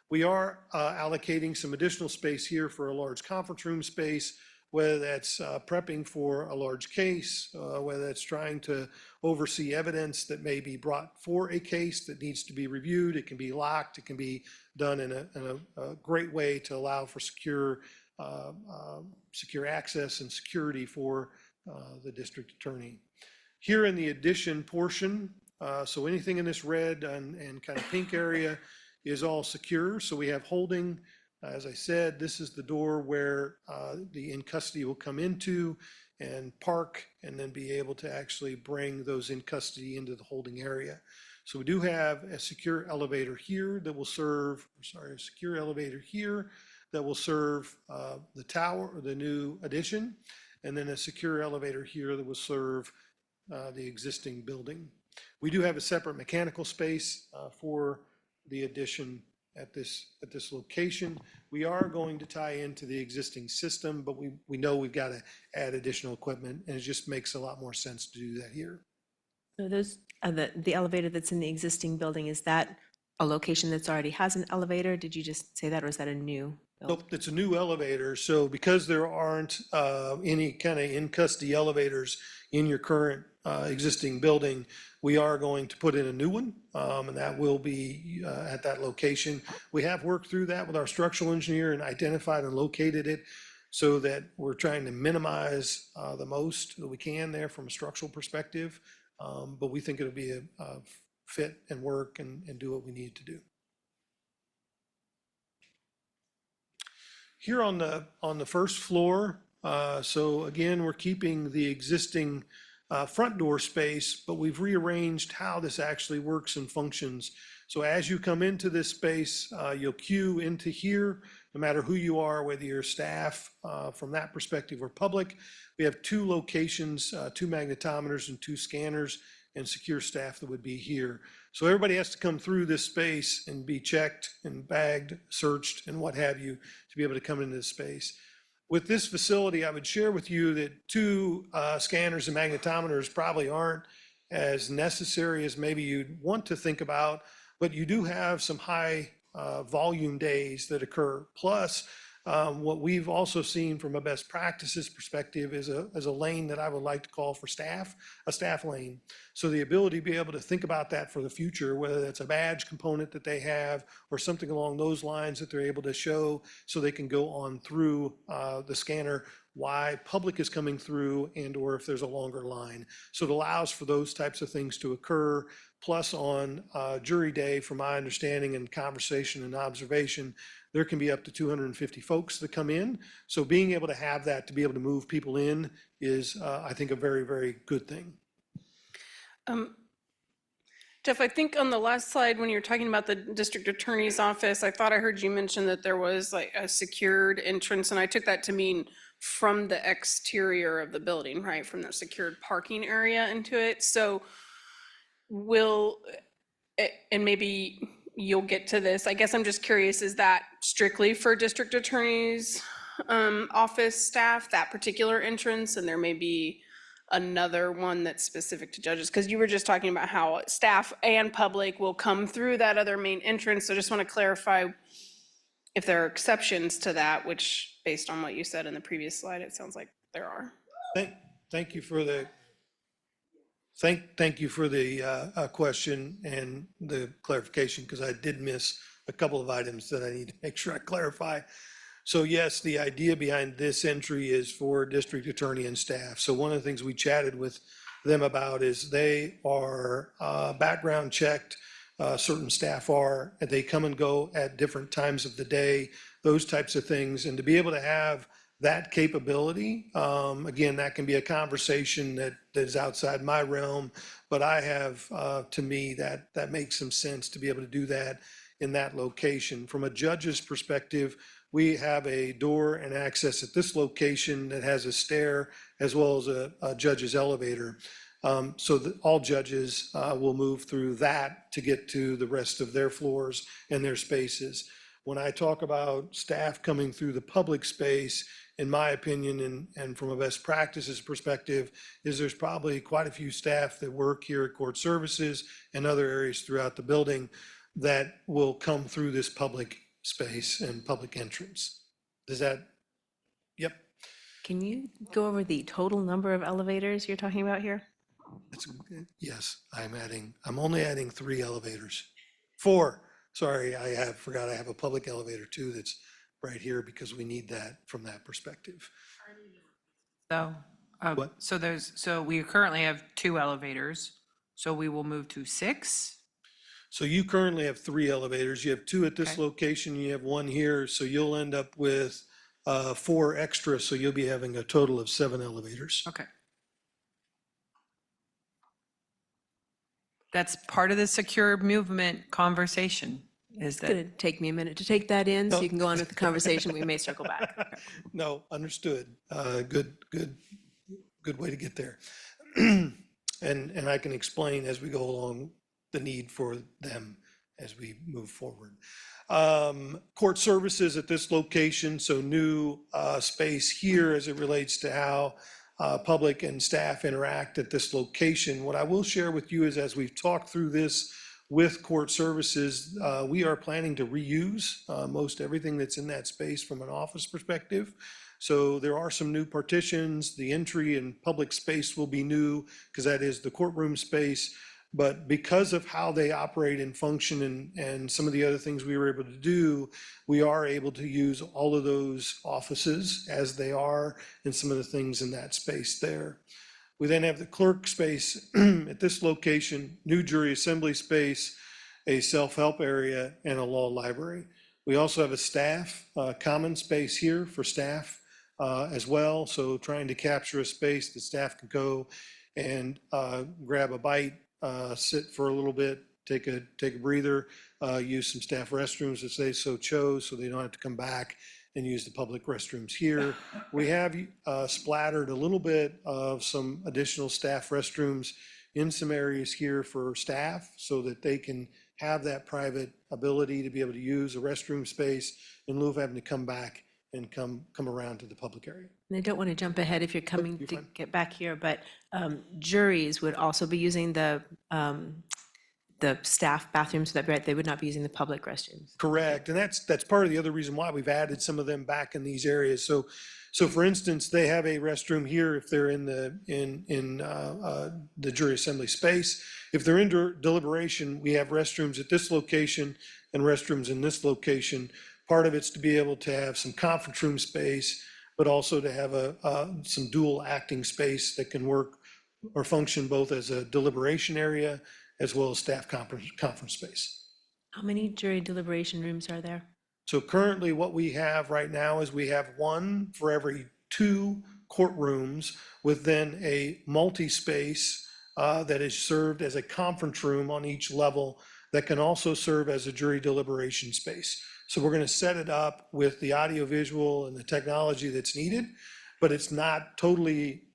We are allocating some additional space here for a large conference room space, whether that's prepping for a large case, whether that's trying to oversee evidence that may be brought for a case that needs to be reviewed. It can be locked. It can be done in a great way to allow for secure access and security for the district attorney. Here in the addition portion, so anything in this red and kind of pink area is all secure. So we have holding. As I said, this is the door where the in custody will come into and park, and then be able to actually bring those in custody into the holding area. So we do have a secure elevator here that will serve, a secure elevator here that will serve the tower, or the new addition, and then a secure elevator here that will serve the existing building. We do have a separate mechanical space for the addition at this location. We are going to tie into the existing system, but we know we've got to add additional equipment, and it just makes a lot more sense to do that here. So those, the elevator that's in the existing building, is that a location that's already has an elevator? Did you just say that, or is that a new build? Nope, it's a new elevator. So because there aren't any kind of in custody elevators in your current existing building, we are going to put in a new one, and that will be at that location. We have worked through that with our structural engineer and identified and located it so that we're trying to minimize the most that we can there from a structural perspective. But we think it'll be a fit and work and do what we need to do. Here on the first floor, so again, we're keeping the existing front door space, but we've rearranged how this actually works and functions. So as you come into this space, you'll queue into here, no matter who you are, whether you're staff from that perspective or public. We have two locations, 2 magnetometers and 2 scanners, and secure staff that would be here. So everybody has to come through this space and be checked and bagged, searched, and what have you, to be able to come into this space. With this facility, I would share with you that 2 scanners and magnetometers probably aren't as necessary as maybe you'd want to think about, but you do have some high volume days that occur. Plus, what we've also seen from a best practices perspective is a lane that I would like to call for staff, a staff lane. So the ability to be able to think about that for the future, whether that's a badge component that they have or something along those lines that they're able to show so they can go on through the scanner, why public is coming through, and or if there's a longer line. So it allows for those types of things to occur. Plus on jury day, from my understanding and conversation and observation, there can be up to 250 folks that come in. So being able to have that, to be able to move people in is, I think, a very, very good thing. Jeff, I think on the last slide, when you were talking about the district attorney's office, I thought I heard you mention that there was like a secured entrance, and I took that to mean from the exterior of the building, right? From the secured parking area into it. So and maybe you'll get to this, I guess I'm just curious, is that strictly for district attorney's office staff, that particular entrance, and there may be another one that's specific to judges? Because you were just talking about how staff and public will come through that other main entrance. So I just want to clarify if there are exceptions to that, which based on what you said in the previous slide, it sounds like there are. Thank you for the Thank you for the question and the clarification, because I did miss a couple of items that I need to make sure I clarify. So yes, the idea behind this entry is for district attorney and staff. So one of the things we chatted with them about is they are background checked. Certain staff are, and they come and go at different times of the day, those types of things. And to be able to have that capability, again, that can be a conversation that is outside my realm, but I have, to me, that makes some sense to be able to do that in that location. From a judge's perspective, we have a door and access at this location that has a stair as well as a judge's elevator. So that all judges will move through that to get to the rest of their floors and their spaces. When I talk about staff coming through the public space, in my opinion, and from a best practices perspective, is there's probably quite a few staff that work here at Court Services and other areas throughout the building that will come through this public space and public entrance. Does that, yep. Can you go over the total number of elevators you're talking about here? Yes, I'm only adding 3 elevators. 4, sorry, forgot I have a public elevator too that's right here because we need that from that perspective. So, What? so we currently have 2 elevators, so we will move to 6? So you currently have 3 elevators. You have 2 at this Okay. location, you have 1 here, so you'll end up with 4 extra, so you'll be having a total of 7 elevators. Okay. That's part of the secure movement conversation, is It's going that, to take me a minute to take that in, so you can go on with the conversation. We may circle back. No, understood. Good way to get there. And I can explain as we go along the need for them as we move forward. Court Services at this location, so new space here as it relates to how public and staff interact at this location. What I will share with you is as we've talked through this with Court Services, we are planning to reuse most everything that's in that space from an office perspective. So there are some new partitions. The entry and public space will be new because that is the courtroom space. But because of how they operate and function and some of the other things we were able to do, we are able to use all of those offices as they are and some of the things in that space there. We then have the clerk space at this location, new jury assembly space, a self-help area, and a law library. We also have a staff common space here for staff as well. So trying to capture a space that staff can go and grab a bite, sit for a little bit, take a breather, use some staff restrooms if they so chose, so they don't have to come back and use the public restrooms here. We have splattered a little bit of some additional staff restrooms in some areas here for staff so that they can have that private ability to be able to use a restroom space in lieu of having to come back and come around to the public area. And I don't want to jump ahead if you're coming you're to fine. get back here, but juries would also be using the staff bathrooms, so that they would not be using the public restrooms. Correct, and that's part of the other reason why we've added some of them back in these areas. So for instance, they have a restroom here if they're in the jury assembly space. If they're in deliberation, we have restrooms at this location and restrooms in this location. Part of it's to be able to have some conference room space, but also to have some dual acting space that can work or function both as a deliberation area as well as staff conference space. How many jury deliberation rooms are there? So currently what we have right now is we have 1 for every 2 courtrooms with then a multi-space that is served as a conference room on each level that can also serve as a jury deliberation space. So we're going to set it up with the audiovisual and the technology that's needed, but it's not totally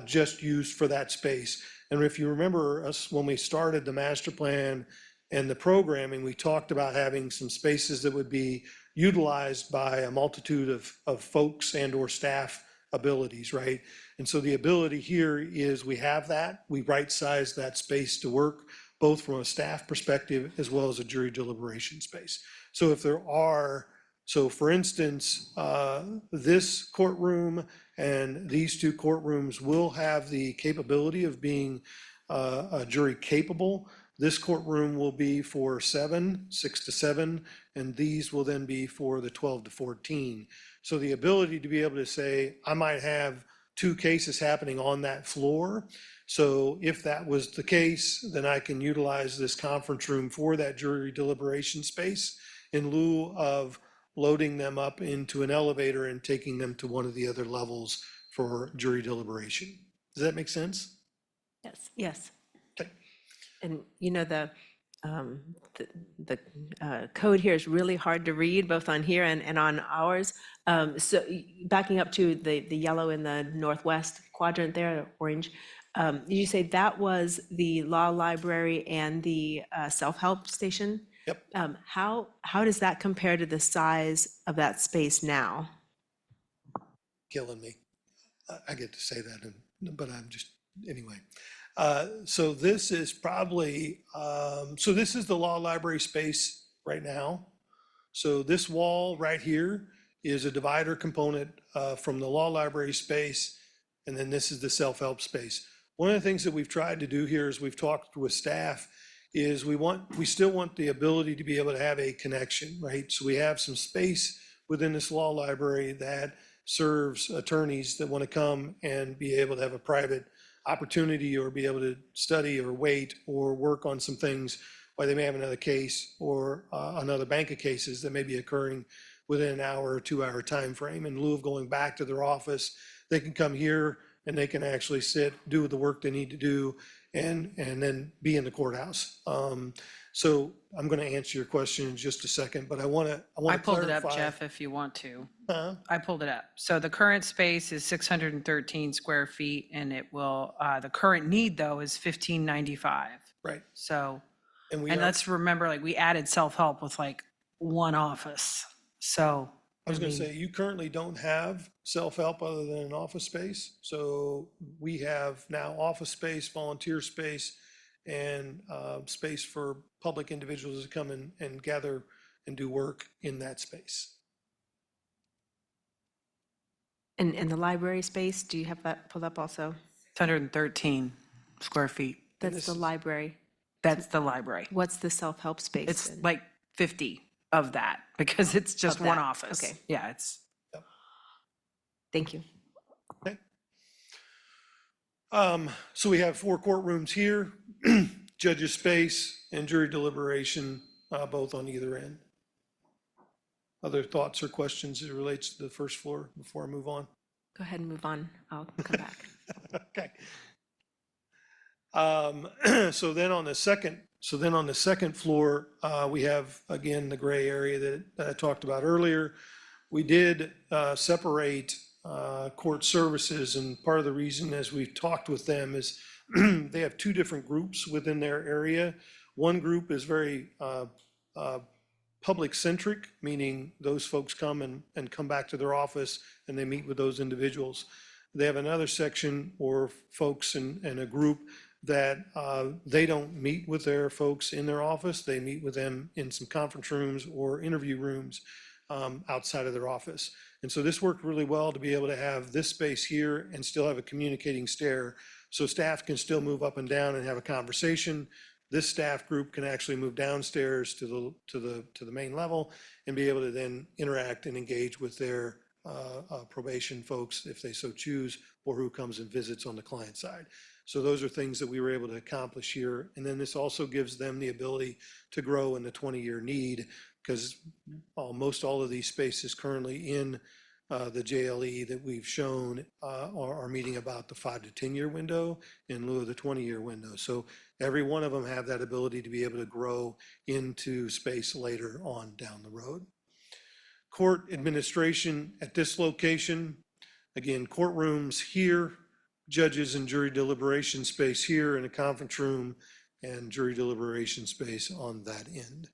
just used for that space. And if you remember us, when we started the master plan and the programming, we talked about having some spaces that would be utilized by a multitude of folks and or staff abilities, right? And so the ability here is we have that, we right-size that space to work both from a staff perspective as well as a jury deliberation space. So if there are, so for instance, this courtroom and these 2 courtrooms will have the capability of being a jury capable, This courtroom will be for 6 to 7, and these will then be for the 12 to 14. So the ability to be able to say, I might have 2 cases happening on that floor. So if that was the case, then I can utilize this conference room for that jury deliberation space in lieu of loading them up into an elevator and taking them to one of the other levels for jury deliberation. Does that make sense? Yes. Yes. Okay. And you know, the code here is really hard to read, both on here and on ours. So backing up to the yellow in the northwest quadrant there, orange, did you say that was the law library and the self-help station? Yep. How does that compare to the size of that space now? Killing me. I get to say that, but I'm just, anyway. So this is probably, so this is the law library space right now. So this wall right here is a divider component from the law library space, and then this is the self-help space. One of the things that we've tried to do here is we've talked with staff is we still want the ability to be able to have a connection, right? So we have some space within this law library that serves attorneys that want to come and be able to have a private opportunity or be able to study or wait or work on some things while they may have another case or another bank of cases that may be occurring within an hour or 2-hour time frame. In lieu of going back to their office, they can come here and they can actually sit, do the work they need to do, and then be in the courthouse. So I'm going to answer your question in just a second, but I want to I pulled it clarify. up, Jeff, if you want to. Huh? I pulled it up. So the current space is 613 square feet, and it will, the current need, though, is 1595. Right. So, And and let's remember, like, we added self-help with like one office. So, I was going to mean, say, you currently don't have self-help other than an office space. So we have now office space, volunteer space, and space for public individuals to come in and gather and do work in that space. And the library space, do you have that pulled up also? 613 square feet. That's the library. That's the library. What's the self-help space? It's then? like 50 of that because it's just Of one that, office. okay. Yeah, it's. Thank you. So we have 4 courtrooms here, judges' space and jury deliberation, both on either end. Other thoughts or questions as it relates to the first floor before I move on? Go ahead and move on. I'll come back. Okay. So then on the second floor, we have, again, the gray area that I talked about earlier. We did separate court services, and part of the reason, as we've talked with them, is they have 2 different groups within their area. One group is very public-centric, meaning those folks come and come back to their office and they meet with those individuals. They have another section or folks in a group that they don't meet with their folks in their office. They meet with them in some conference rooms or interview rooms outside of their office. And so this worked really well to be able to have this space here and still have a communicating stair. So staff can still move up and down and have a conversation. This staff group can actually move downstairs to the main level and be able to then interact and engage with their probation folks if they so choose, or who comes and visits on the client side. So those are things that we were able to accomplish here. And then this also gives them the ability to grow in the 20-year need, because most all of these spaces currently in the JLE that we've shown are meeting about the 5 to 10-year window in lieu of the 20-year window. So every one of them have that ability to be able to grow into space later on down the road. Court administration at this location, again, courtrooms here, judges and jury deliberation space here in a conference room, and jury deliberation space on that end.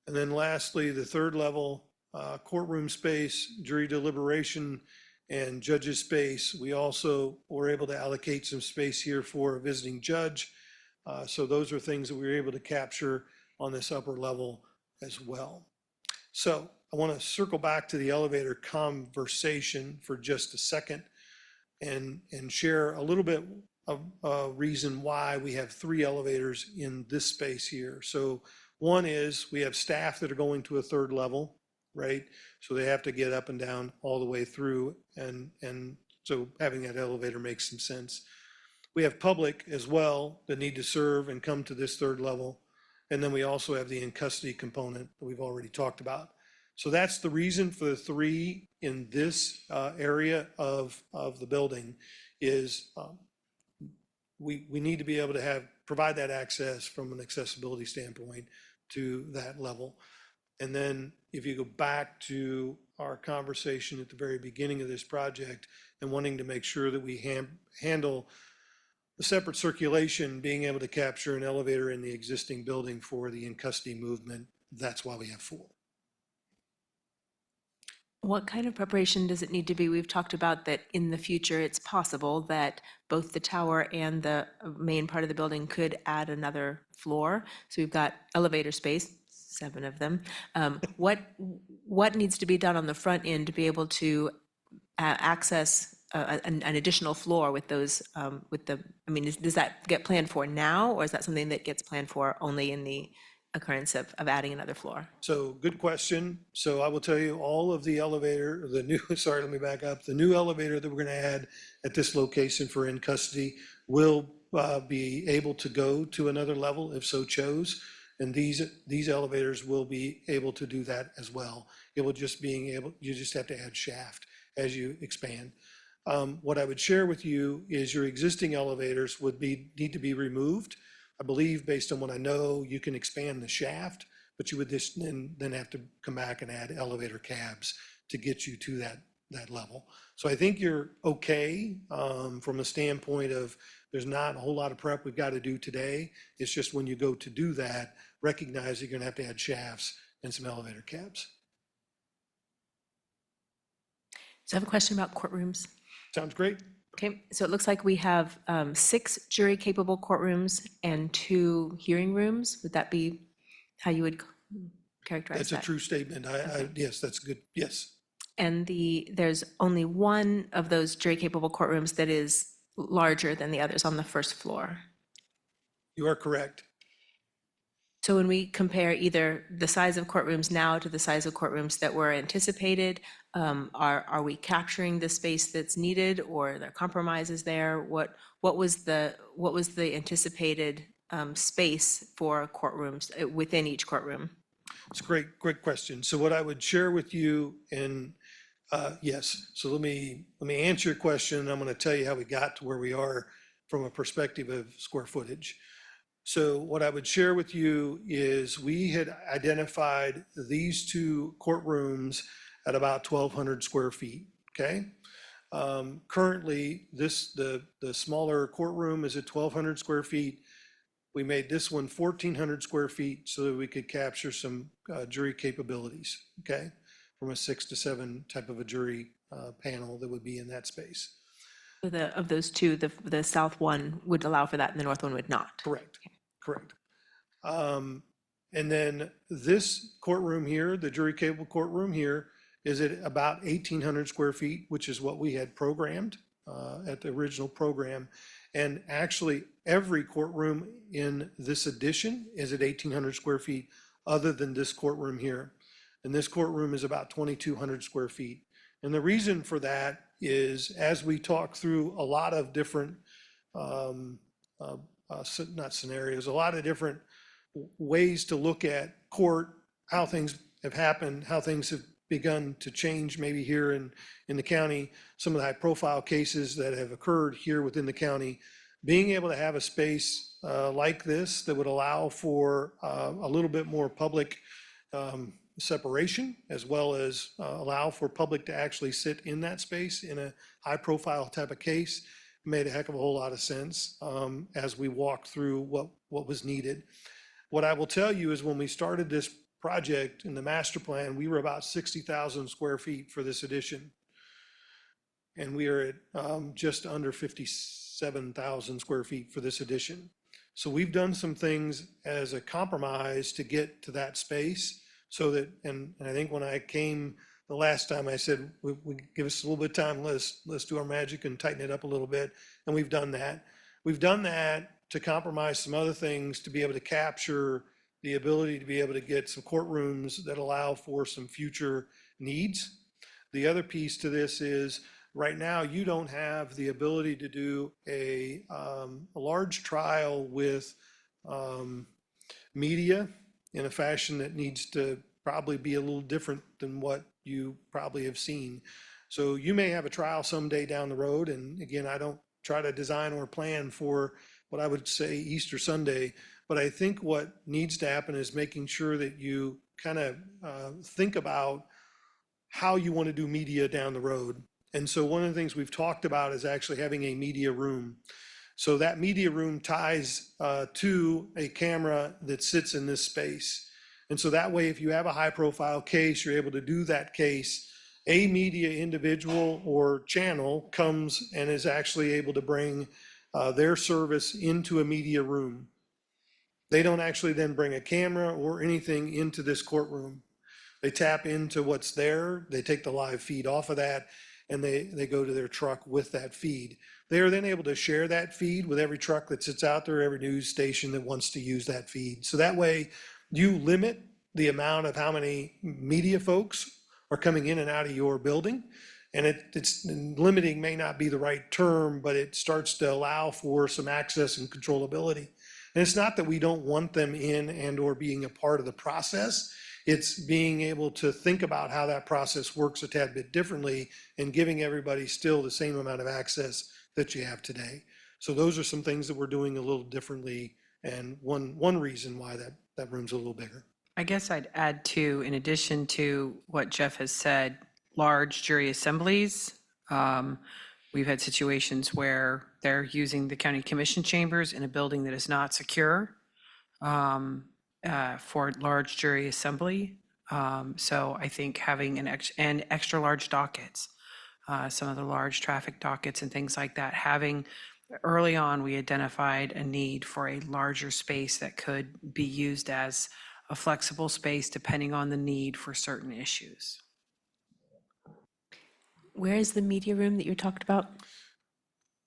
And then lastly, the third level, courtroom space, jury deliberation, and judges space. We also were able to allocate some space here for a visiting judge. So those are things that we were able to capture on this upper level as well. So I want to circle back to the elevator conversation for just a second. and share a little bit of a reason why we have 3 elevators in this space here. So one is we have staff that are going to a 3rd level, right? So they have to get up and down all the way through, and so having that elevator makes some sense. We have public as well that need to serve and come to this 3rd level. And then we also have the in-custody component that we've already talked about. So that's the reason for the 3 in this area of the building is we need to be able to provide that access from an accessibility standpoint to that level. And then if you go back to our conversation at the very beginning of this project and wanting to make sure that we handle the separate circulation, being able to capture an elevator in the existing building for the in-custody movement, that's why we have 4. What kind of preparation does it need to be? We've talked about that in the future, it's possible that both the tower and the main part of the building could add another floor. So we've got elevator space, 7 of them. What needs to be done on the front end to be able to access an additional floor with those, does that get planned for now, or is that something that gets planned for only in the occurrence of adding another floor? So good question. So I will tell you all of the elevator, the new, sorry, let me back up. The new elevator that we're going to add at this location for in custody will be able to go to another level if so chose. And these elevators will be able to do that as well. It will just you just have to add shaft as you expand. What I would share with you is your existing elevators would need to be removed. I believe, based on what I know, you can expand the shaft, but you would just then have to come back and add elevator cabs to get you to that level. So I think you're okay from the standpoint of there's not a whole lot of prep we've got to do today. It's just when you go to do that, recognize you're going to have to add shafts and some elevator cabs. So I have a question about courtrooms. Sounds great. Okay, so it looks like we have 6 jury-capable courtrooms and 2 hearing rooms. Would that be how you would characterize that? That's a true statement. Yes, that's good. Yes. And there's only one of those jury-capable courtrooms that is larger than the others on the 1st floor. You are correct. So when we compare either the size of courtrooms now to the size of courtrooms that were anticipated, are we capturing the space that's needed, or are there compromises there? What was the anticipated space for courtrooms within each courtroom? It's a great question. So what I would share with you, and yes, so let me answer your question. I'm going to tell you how we got to where we are from a perspective of square footage. So what I would share with you is we had identified these 2 courtrooms at about 1,200 square feet, okay? Currently, the smaller courtroom is at 1,200 square feet. We made this one 1,400 square feet so that we could capture some jury capabilities, okay? From a 6 to 7 type of a jury panel that would be in that space. Of those 2, the south one would allow for that and the north one would not? Correct, correct. And then this courtroom here, the jury capable courtroom here, is at about 1,800 square feet, which is what we had programmed at the original program. And actually, every courtroom in this addition is at 1,800 square feet, other than this courtroom here. And this courtroom is about 2,200 square feet. And the reason for that is, as we talk through a lot of different, not scenarios, a lot of different ways to look at court, how things have happened, how things have begun to change maybe here in the county, some of the high profile cases that have occurred here within the county, being able to have a space like this that would allow for a little bit more public separation, as well as allow for public to actually sit in that space in a high profile type of case, made a heck of a whole lot of sense as we walk through what was needed. What I will tell you is when we started this project in the master plan, we were about 60,000 square feet for this addition. And we are at just under 57,000 square feet for this addition. So we've done some things as a compromise to get to that space so that, and I think when I came the last time I said, we give us a little bit of time, let's do our magic and tighten it up a little bit. And we've done that. We've done that to compromise some other things to be able to capture the ability to be able to get some courtrooms that allow for some future needs. The other piece to this is right now you don't have the ability to do a large trial with media in a fashion that needs to probably be a little different than what you probably have seen. So you may have a trial someday down the road. And again, I don't try to design or plan for what I would say Easter Sunday, but I think what needs to happen is making sure that you kind of think about how you want to do media down the road. And so one of the things we've talked about is actually having a media room. So that media room ties to a camera that sits in this space. And so that way, if you have a high profile case, you're able to do that case. A media individual or channel comes and is actually able to bring their service into a media room. They don't actually then bring a camera or anything into this courtroom. They tap into what's there, they take the live feed off of that, and they go to their truck with that feed. They are then able to share that feed with every truck that sits out there, every news station that wants to use that feed. So that way, you limit the amount of how many media folks are coming in and out of your building. And it's limiting may not be the right term, but it starts to allow for some access and controllability. And it's not that we don't want them in and or being a part of the process. It's being able to think about how that process works a tad bit differently and giving everybody still the same amount of access that you have today. So those are some things that we're doing a little differently, and one reason why that room's a little bigger. I guess I'd add too, in addition to what Jeff has said, large jury assemblies. We've had situations where they're using the county commission chambers in a building that is not secure for large jury assembly. So I think having and extra large dockets, some of the large traffic dockets and things like that, having early on, we identified a need for a larger space that could be used as a flexible space depending on the need for certain issues. Where is the media room that you talked about?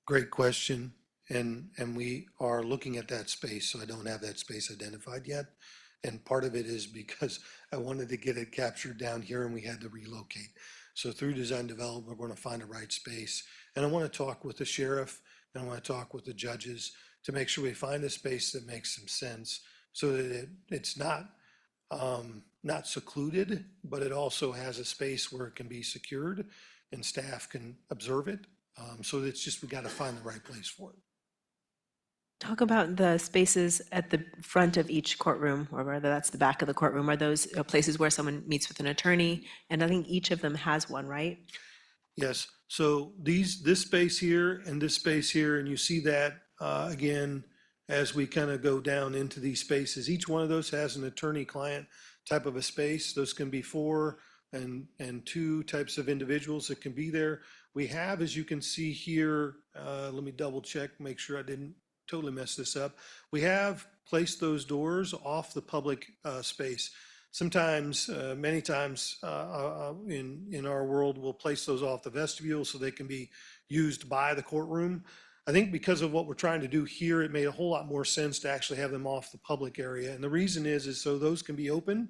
Great question. And we are looking at that space, so I don't have that space identified yet. And part of it is because I wanted to get it captured down here and we had to relocate. So through design development, we're going to find the right space. And I want to talk with the sheriff and I want to talk with the judges to make sure we find a space that makes some sense so that it's not secluded, but it also has a space where it can be secured and staff can observe it. So it's just, we got to find the right place for it. Talk about the spaces at the front of each courtroom, or whether that's the back of the courtroom. Are those places where someone meets with an attorney? And I think each of them has one, right? Yes. So this space here and this space here, and you see that again, as we kind of go down into these spaces, each one of those has an attorney-client type of a space. Those can be 4 and 2 types of individuals that can be there. We have, as you can see here, let me double check, make sure I didn't totally mess this up. We have placed those doors off the public space. Sometimes, many times in our world, we'll place those off the vestibule so they can be used by the courtroom. I think because of what we're trying to do here, it made a whole lot more sense to actually have them off the public area. And the reason is so those can be open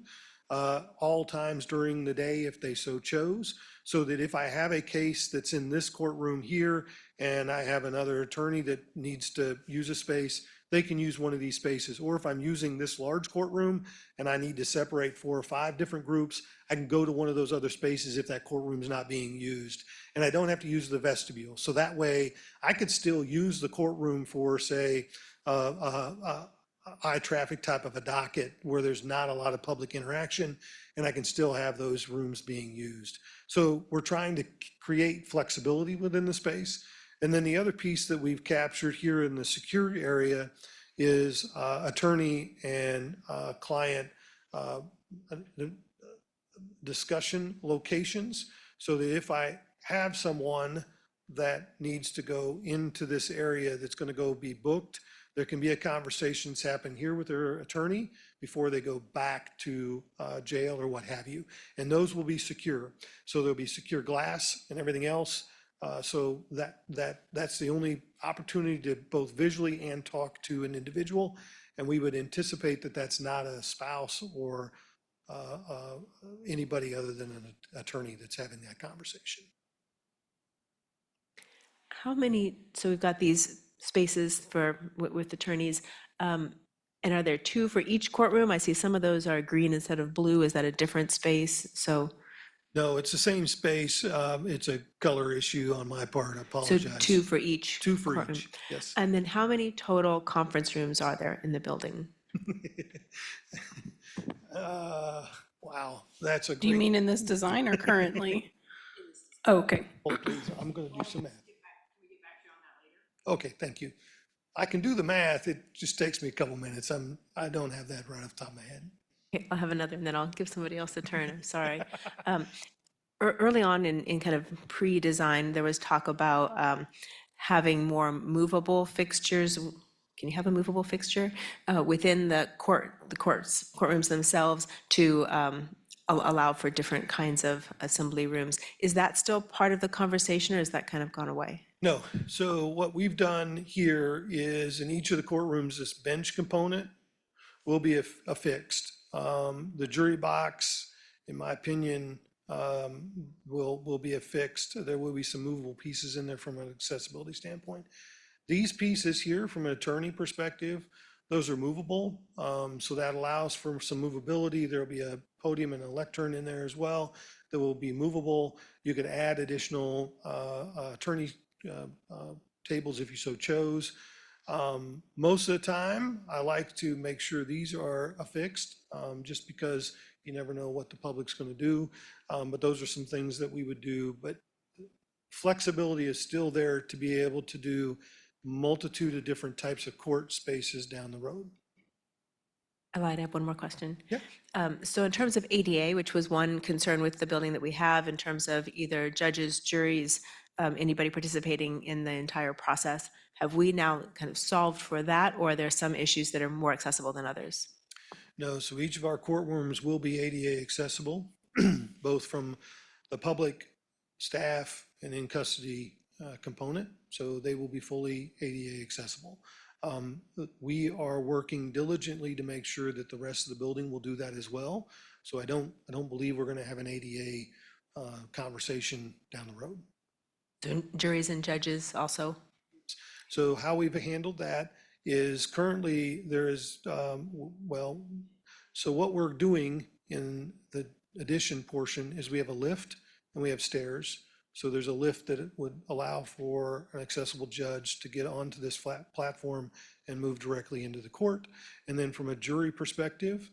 all times during the day if they so chose, so that if I have a case that's in this courtroom here and I have another attorney that needs to use a space, they can use one of these spaces. Or if I'm using this large courtroom and I need to separate 4 or 5 different groups, I can go to one of those other spaces if that courtroom is not being used. And I don't have to use the vestibule. So that way I could still use the courtroom for, say, high traffic type of a docket where there's not a lot of public interaction, and I can still have those rooms being used. So we're trying to create flexibility within the space. And then the other piece that we've captured here in the secure area is attorney and client discussion locations, so that if I have someone that needs to go into this area that's going to go be booked, There can be a conversations happen here with their attorney before they go back to jail or what have you. And those will be secure. So there'll be secure glass and everything else. So that's the only opportunity to both visually and talk to an individual. And we would anticipate that that's not a spouse or anybody other than an attorney that's having that conversation. How many, so we've got these spaces for, with attorneys, and are there two for each courtroom? I see some of those are green instead of blue. Is that a different space? So No, it's the same space. It's a color issue on my part. I apologize. two for each? Two for courtroom. each, yes. And then how many total conference rooms are there in the building? Wow, that's a great. Do you mean in this design or currently? Oh, okay. Hold, please, I'm gonna do some math. Okay, thank you. I can do the math. It just takes me a couple minutes. I don't have that right off the top of my head. Okay, I'll have another, and then I'll give somebody else a turn. I'm sorry. Early on in kind of pre-design, there was talk about having more movable fixtures. Can you have a movable fixture within the courtrooms themselves to allow for different kinds of assembly rooms? Is that still part of the conversation, or has that kind of gone away? No, so what we've done here is in each of the courtrooms, this bench component will be affixed. The jury box, in my opinion, will be affixed. There will be some movable pieces in there from an accessibility standpoint. These pieces here, from an attorney perspective, those are movable. So that allows for some movability. There'll be a podium and a lectern in there as well that will be movable. You could add additional attorney tables if you so chose. Most of the time, I like to make sure these are affixed, just because you never know what the public's going to do. But those are some things that we would do. But flexibility is still there to be able to do multitude of different types of court spaces down the road. I lied, I have one more question. Yeah. So in terms of ADA, which was one concern with the building that we have in terms of either judges, juries, anybody participating in the entire process, have we now kind of solved for that, or are there some issues that are more accessible than others? No, so each of our courtrooms will be ADA accessible, both from the public, staff, and in custody component. So they will be fully ADA accessible. We are working diligently to make sure that the rest of the building will do that as well. So I don't believe we're going to have an ADA conversation down the road. So juries and judges also? So how we've handled that is currently there is, so what we're doing in the addition portion is we have a lift and we have stairs. So there's a lift that would allow for an accessible judge to get onto this flat platform and move directly into the court. And then from a jury perspective,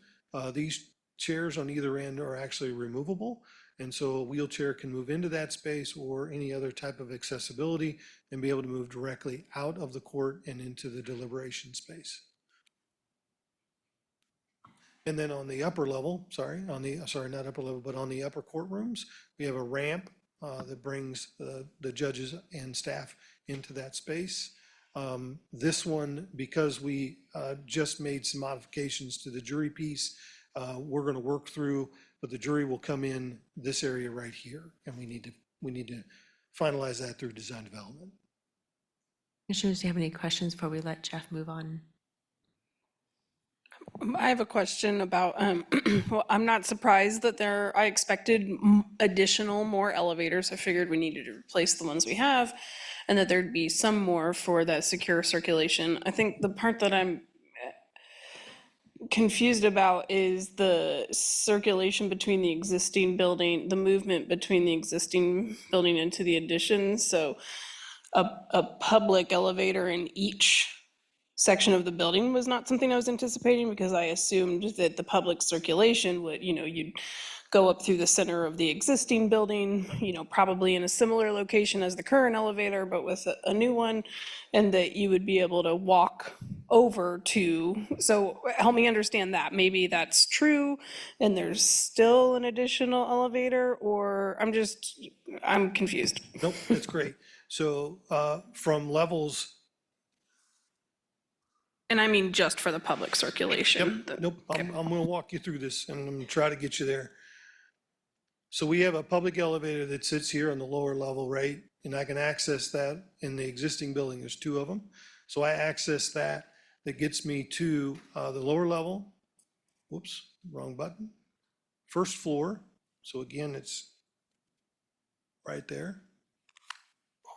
these chairs on either end are actually removable. And so a wheelchair can move into that space or any other type of accessibility and be able to move directly out of the court and into the deliberation space. And then on the upper level, not upper level, but on the upper courtrooms, we have a ramp that brings the judges and staff into that space. This one, because we just made some modifications to the jury piece, we're going to work through, but the jury will come in this area right here, and we need to finalize that through design development. Commissioners, do you have any questions before we let Jeff move on? I have a question about, well, I'm not surprised that I expected additional more elevators. I figured we needed to replace the ones we have and that there'd be some more for that secure circulation. I think the part that I'm confused about is the circulation between the existing building, the movement between the existing building into the addition. So a public elevator in each section of the building was not something I was anticipating, because I assumed that the public circulation would, you'd go up through the center of the existing building, probably in a similar location as the current elevator, but with a new one, and that you would be able to walk over to. So help me understand that. Maybe that's true and there's still an additional elevator, or I'm confused. Nope, that's great. So from levels And I mean just for the public circulation. Yep, nope, I'm gonna walk you through this and I'm gonna try to get you there. So we have a public elevator that sits here on the lower level, right? And I can access that in the existing building. There's two of them. So I access that. That gets me to the lower level. Whoops, wrong button. First floor. So again, it's right there. Oh,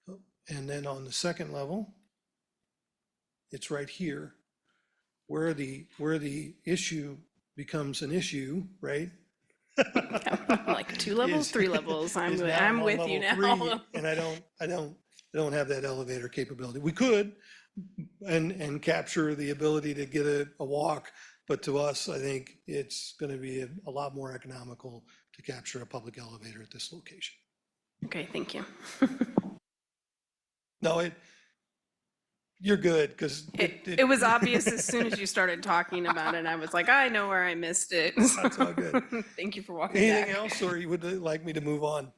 dang it. And then on the second level, it's right here, where the issue becomes an issue, right? Like 2 levels, 3 levels. I'm on with you level now. 3, and I don't have that elevator capability. We could, and capture the ability to get a walk, but to us, I think it's gonna be a lot more economical to capture a public elevator at this location. Okay, thank you. No, you're good, because It was obvious as soon as you started talking about it. I was like, I know where I missed it. That's all good. Thank you for walking Anything back. else, or you would like me to move on?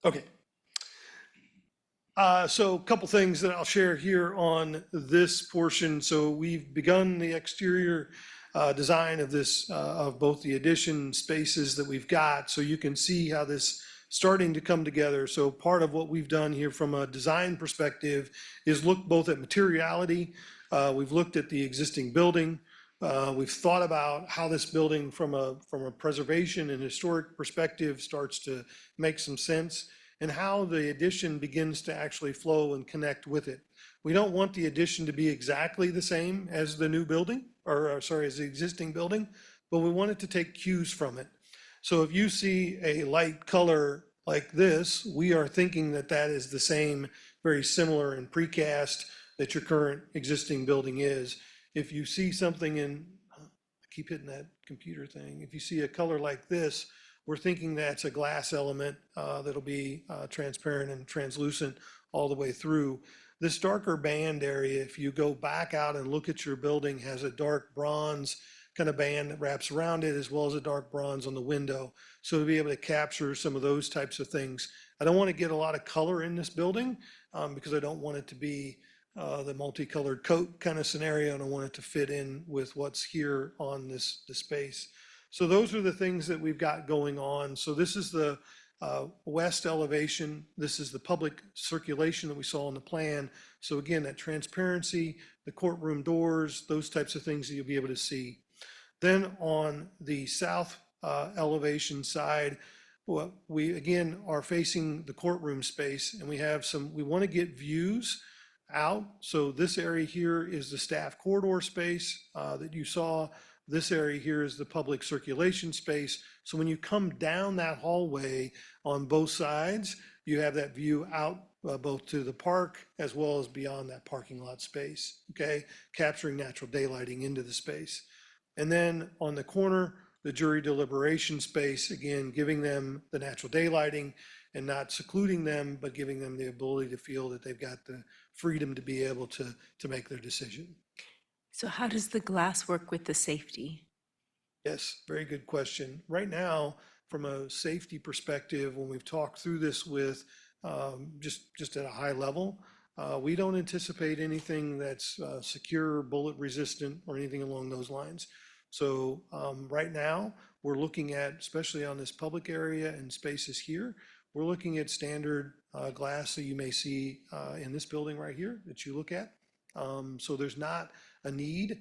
Okay. So a couple things that I'll share here on this portion. So we've begun the exterior design of this, of both the addition spaces that we've got. So you can see how this starting to come together. So part of what we've done here from a design perspective is look both at materiality. We've looked at the existing building. We've thought about how this building from a preservation and historic perspective starts to make some sense, and how the addition begins to actually flow and connect with it. We don't want the addition to be exactly the same as the new building, or sorry, as the existing building, but we want it to take cues from it. So if you see a light color like this, we are thinking that that is the same, very similar in precast that your current existing building is. If you see something in, I keep hitting that computer thing, if you see a color like this, we're thinking that's a glass element that'll be transparent and translucent all the way through. This darker band area, if you go back out and look at your building, has a dark bronze kind of band that wraps around it, as well as a dark bronze on the window. So to be able to capture some of those types of things. I don't want to get a lot of color in this building because I don't want it to be the multicolored coat kind of scenario, and I want it to fit in with what's here on this space. So those are the things that we've got going on. So this is the west elevation. This is the public circulation that we saw in the plan. So again, that transparency, the courtroom doors, those types of things that you'll be able to see. Then on the south elevation side, well, we again are facing the courtroom space, and we have we want to get views out. So this area here is the staff corridor space that you saw. This area here is the public circulation space. So when you come down that hallway on both sides, you have that view out both to the park as well as beyond that parking lot space, okay? Capturing natural daylighting into the space. And then on the corner, the jury deliberation space, again, giving them the natural daylighting and not secluding them, but giving them the ability to feel that they've got the freedom to be able to make their decision. So how does the glass work with the safety? Yes, very good question. Right now, from a safety perspective, when we've talked through this with just at a high level, we don't anticipate anything that's secure, bullet resistant, or anything along those lines. So right now, we're looking at, especially on this public area and spaces here, we're looking at standard glass that you may see in this building right here that you look at. So there's not a need.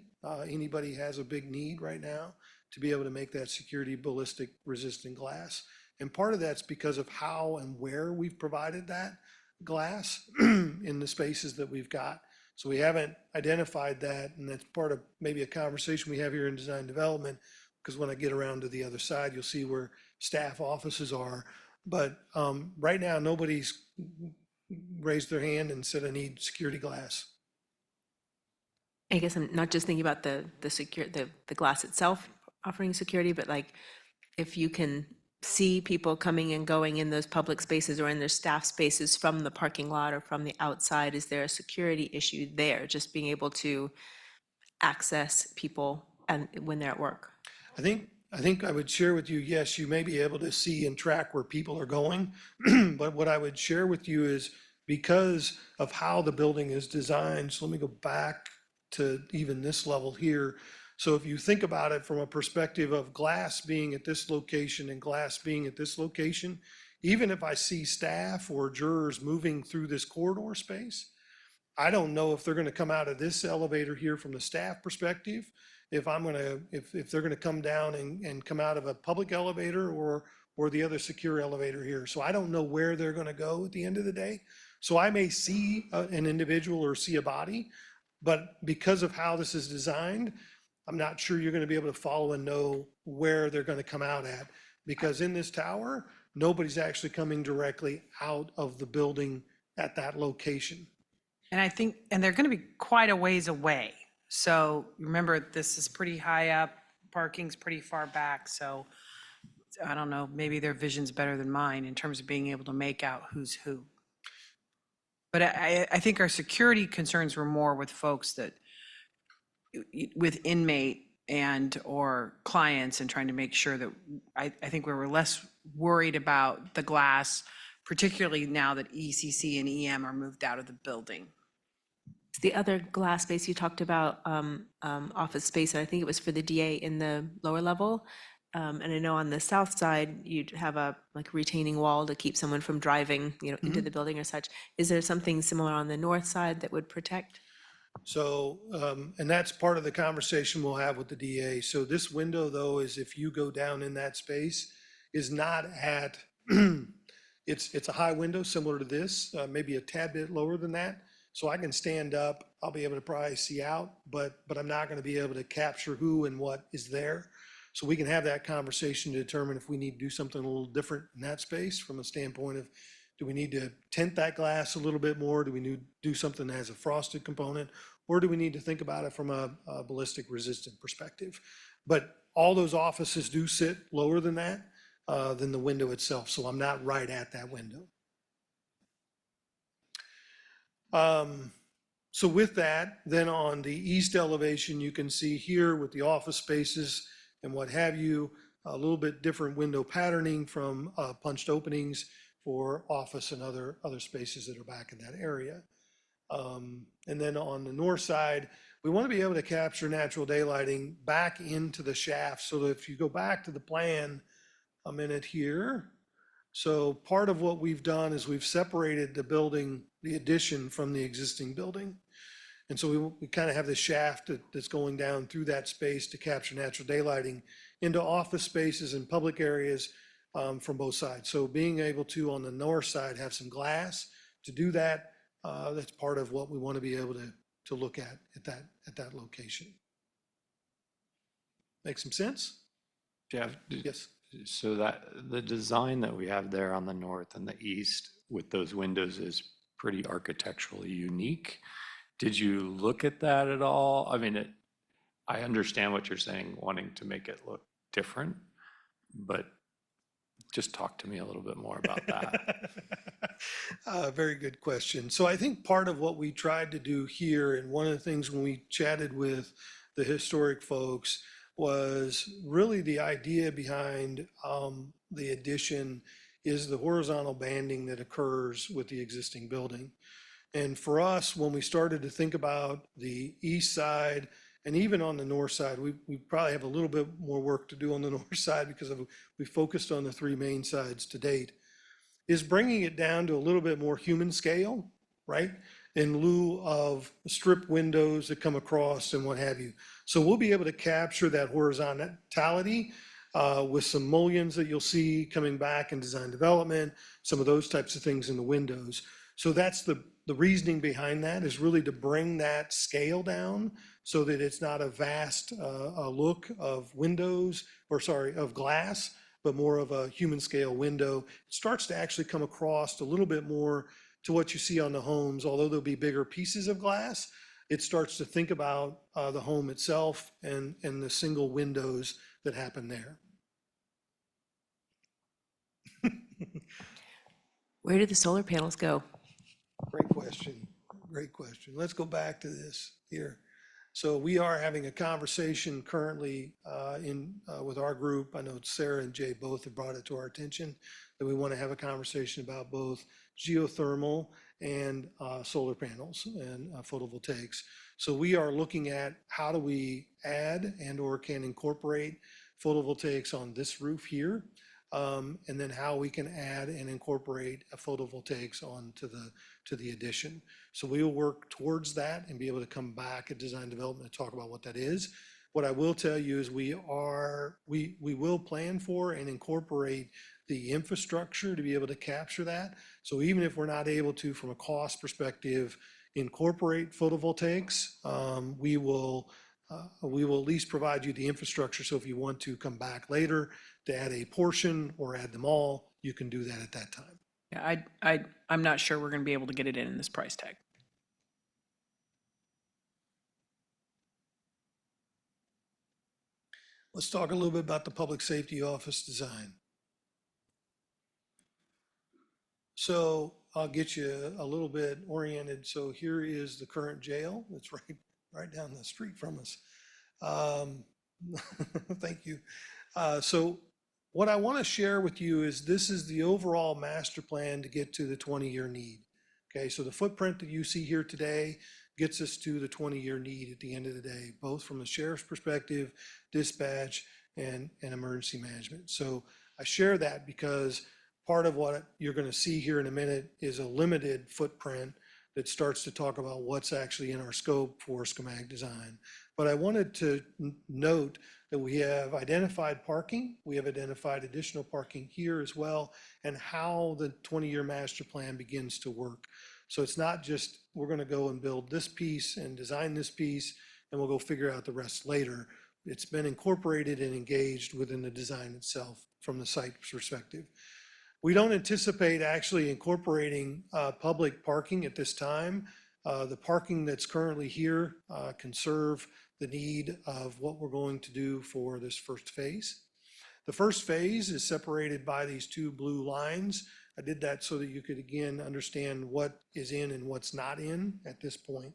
Anybody has a big need right now to be able to make that security ballistic resistant glass. And part of that's because of how and where we've provided that glass in the spaces that we've got. So we haven't identified that, and that's part of maybe a conversation we have here in design development, because when I get around to the other side, you'll see where staff offices are. But right now, nobody's raised their hand and said, I need security glass. I guess I'm not just thinking about the glass itself offering security, but like if you can see people coming and going in those public spaces or in their staff spaces from the parking lot or from the outside, is there a security issue there? Just being able to access people and when they're at work? I think I would share with you, yes, you may be able to see and track where people are going, but what I would share with you is because of how the building is designed. So let me go back to even this level here. So if you think about it from a perspective of glass being at this location and glass being at this location, even if I see staff or jurors moving through this corridor space, I don't know if they're going to come out of this elevator here from the staff perspective, if they're going to come down and come out of a public elevator or the other secure elevator here. So I don't know where they're going to go at the end of the day. So I may see an individual or see a body, but because of how this is designed, I'm not sure you're going to be able to follow and know where they're going to come out at. Because in this tower, nobody's actually coming directly out of the building at that location. And I think, and they're going to be quite a ways away. So remember, this is pretty high up, parking's pretty far back. So I don't know, maybe their vision's better than mine in terms of being able to make out who's who. But I think our security concerns were more with folks that, with inmate and or clients, and trying to make sure that, I think we were less worried about the glass, particularly now that ECC and EM are moved out of the building. The other glass space you talked about, office space, and I think it was for the DA in the lower level. And I know on the south side, you'd have a like retaining wall to keep someone from driving, into the building or such. Is there something similar on the north side that would protect? So, and that's part of the conversation we'll have with the DA. So this window, though, is if you go down in that space, is not at, it's a high window similar to this, maybe a tad bit lower than that. So I can stand up, I'll be able to probably see out, but I'm not going to be able to capture who and what is there. So we can have that conversation to determine if we need to do something a little different in that space from a standpoint of, do we need to tint that glass a little bit more? Do we need to do something that has a frosted component? Or do we need to think about it from a ballistic resistant perspective? But all those offices do sit lower than that, than the window itself. So I'm not right at that window. So with that, then on the east elevation, you can see here with the office spaces and what have you, a little bit different window patterning from punched openings for office and other spaces that are back in that area. And then on the north side, we want to be able to capture natural daylighting back into the shaft. So that if you go back to the plan a minute here, so part of what we've done is we've separated the building, the addition from the existing building. And so we kind of have this shaft that's going down through that space to capture natural daylighting into office spaces and public areas from both sides. So being able to, on the north side, have some glass to do that, that's part of what we want to be able to look at that location. Make some sense? Jeff? Yes. So that the design that we have there on the north and the east with those windows is pretty architecturally unique. Did you look at that at all? I mean, I understand what you're saying, wanting to make it look different, but just talk to me a little bit more about that. Very good question. So I think part of what we tried to do here, and one of the things when we chatted with the historic folks, was really the idea behind the addition is the horizontal banding that occurs with the existing building. And for us, when we started to think about the east side and even on the north side, we probably have a little bit more work to do on the north side because we focused on the three main sides to date, is bringing it down to a little bit more human scale, right? In lieu of strip windows that come across and what have you. So we'll be able to capture that horizontality with some mullions that you'll see coming back in design development, some of those types of things in the windows. So that's the reasoning behind that, is really to bring that scale down so that it's not a vast look of windows, or sorry, of glass, but more of a human scale window. It starts to actually come across a little bit more to what you see on the homes. Although there'll be bigger pieces of glass, it starts to think about the home itself and the single windows that happen there. Where do the solar panels go? Great question. Great question. Let's go back to this here. So we are having a conversation currently with our group. I know Sarah and Jay both have brought it to our attention that we want to have a conversation about both geothermal and solar panels and photovoltaics. So we are looking at how do we add and or can incorporate photovoltaics on this roof here, and then how we can add and incorporate photovoltaics onto the addition. So we will work towards that and be able to come back at design development and talk about what that is. What I will tell you is we will plan for and incorporate the infrastructure to be able to capture that. So even if we're not able to, from a cost perspective, incorporate photovoltaics, we will at least provide you the infrastructure. So if you want to come back later to add a portion or add them all, you can do that at that time. Yeah, I'm not sure we're going to be able to get it in this price tag. Let's talk a little bit about the public safety office design. So I'll get you a little bit oriented. So here is the current jail. It's right down the street from us. Thank you. So what I want to share with you is this is the overall master plan to get to the 20-year need. Okay, so the footprint that you see here today gets us to the 20-year need at the end of the day, both from the sheriff's perspective, dispatch, and emergency management. So I share that because part of what you're going to see here in a minute is a limited footprint that starts to talk about what's actually in our scope for schematic design. But I wanted to note that we have identified parking, we have identified additional parking here as well, and how the 20-year master plan begins to work. So it's not just we're going to go and build this piece and design this piece and we'll go figure out the rest later. It's been incorporated and engaged within the design itself from the site perspective. We don't anticipate actually incorporating public parking at this time. The parking that's currently here can serve the need of what we're going to do for this first phase. The first phase is separated by these two blue lines. I did that so that you could again understand what is in and what's not in at this point.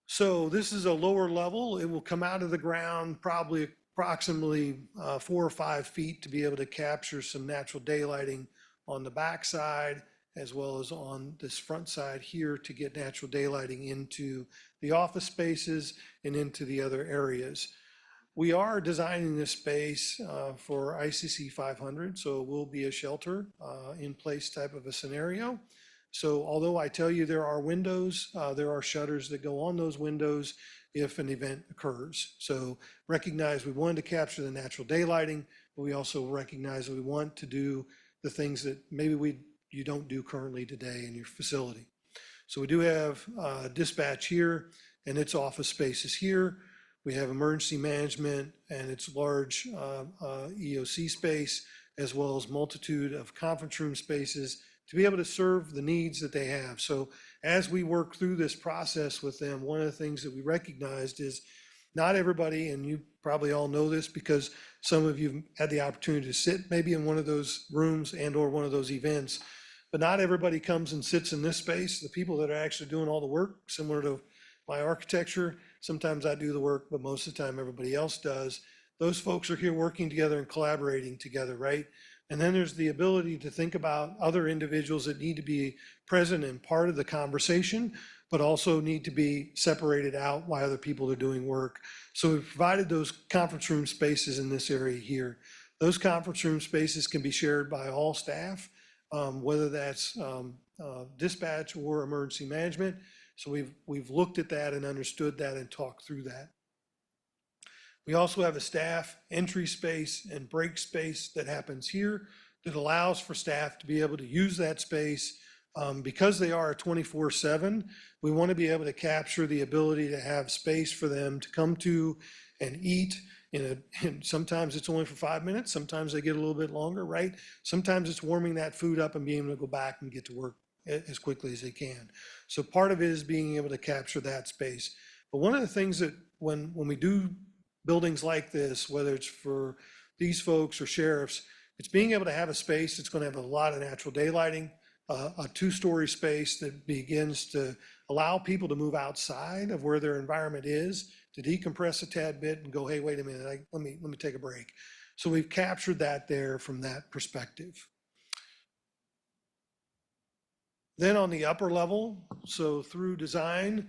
So this is a lower level. It will come out of the ground probably approximately 4 or 5 feet to be able to capture some natural daylighting on the back side as well as on this front side here to get natural daylighting into the office spaces and into the other areas. We are designing this space for ICC 500, so it will be a shelter in place type of a scenario. So although I tell you there are windows, there are shutters that go on those windows if an event occurs. So recognize we wanted to capture the natural daylighting, but we also recognize that we want to do the things that maybe you don't do currently today in your facility. So we do have dispatch here and its office spaces here. We have emergency management and its large EOC space, as well as multitude of conference room spaces to be able to serve the needs that they have. So as we work through this process with them, one of the things that we recognized is not everybody, and you probably all know this because some of you had the opportunity to sit maybe in one of those rooms and or one of those events, but not everybody comes and sits in this space. The people that are actually doing all the work, similar to my architecture, sometimes I do the work, but most of the time everybody else does. Those folks are here working together and collaborating together, right? And then there's the ability to think about other individuals that need to be present and part of the conversation, but also need to be separated out while other people are doing work. So we've provided those conference room spaces in this area here. Those conference room spaces can be shared by all staff, whether that's dispatch or emergency management. So we've looked at that and understood that and talked through that. We also have a staff entry space and break space that happens here that allows for staff to be able to use that space. Because they are a 24/7, we want to be able to capture the ability to have space for them to come to and eat. And sometimes it's only for 5 minutes, sometimes they get a little bit longer, right? Sometimes it's warming that food up and being able to go back and get to work as quickly as they can. So part of it is being able to capture that space. But one of the things that when we do buildings like this, whether it's for these folks or sheriffs, it's being able to have a space that's going to have a lot of natural daylighting, a 2-story space that begins to allow people to move outside of where their environment is, to decompress a tad bit and go, hey, wait a minute, let me take a break. So we've captured that there from that perspective. Then on the upper level, so through design,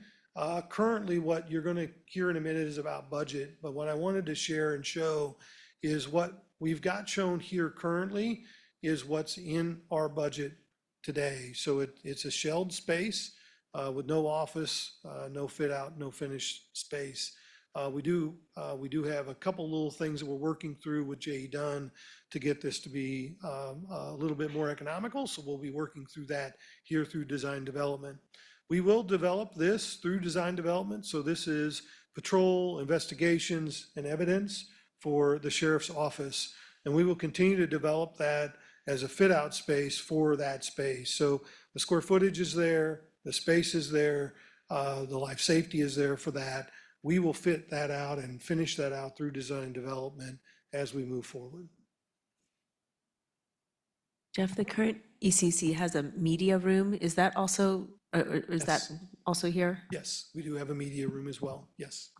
currently what you're going to hear in a minute is about budget. But what I wanted to share and show is what we've got shown here currently is what's in our budget today. So it's a shelled space with no office, no fit out, no finished space. We do have a couple little things that we're working through with J.E. Dunn to get this to be a little bit more economical. So we'll be working through that here through design development. We will develop this through design development. So this is patrol, investigations, and evidence for the sheriff's office. And we will continue to develop that as a fit out space for that space. So the square footage is there, the space is there, the life safety is there for that. We will fit that out and finish that out through design development as we move forward. Jeff, the current ECC has a media room. Is that also, or is that Yes. also here? Yes, we do have a media room as well, yes.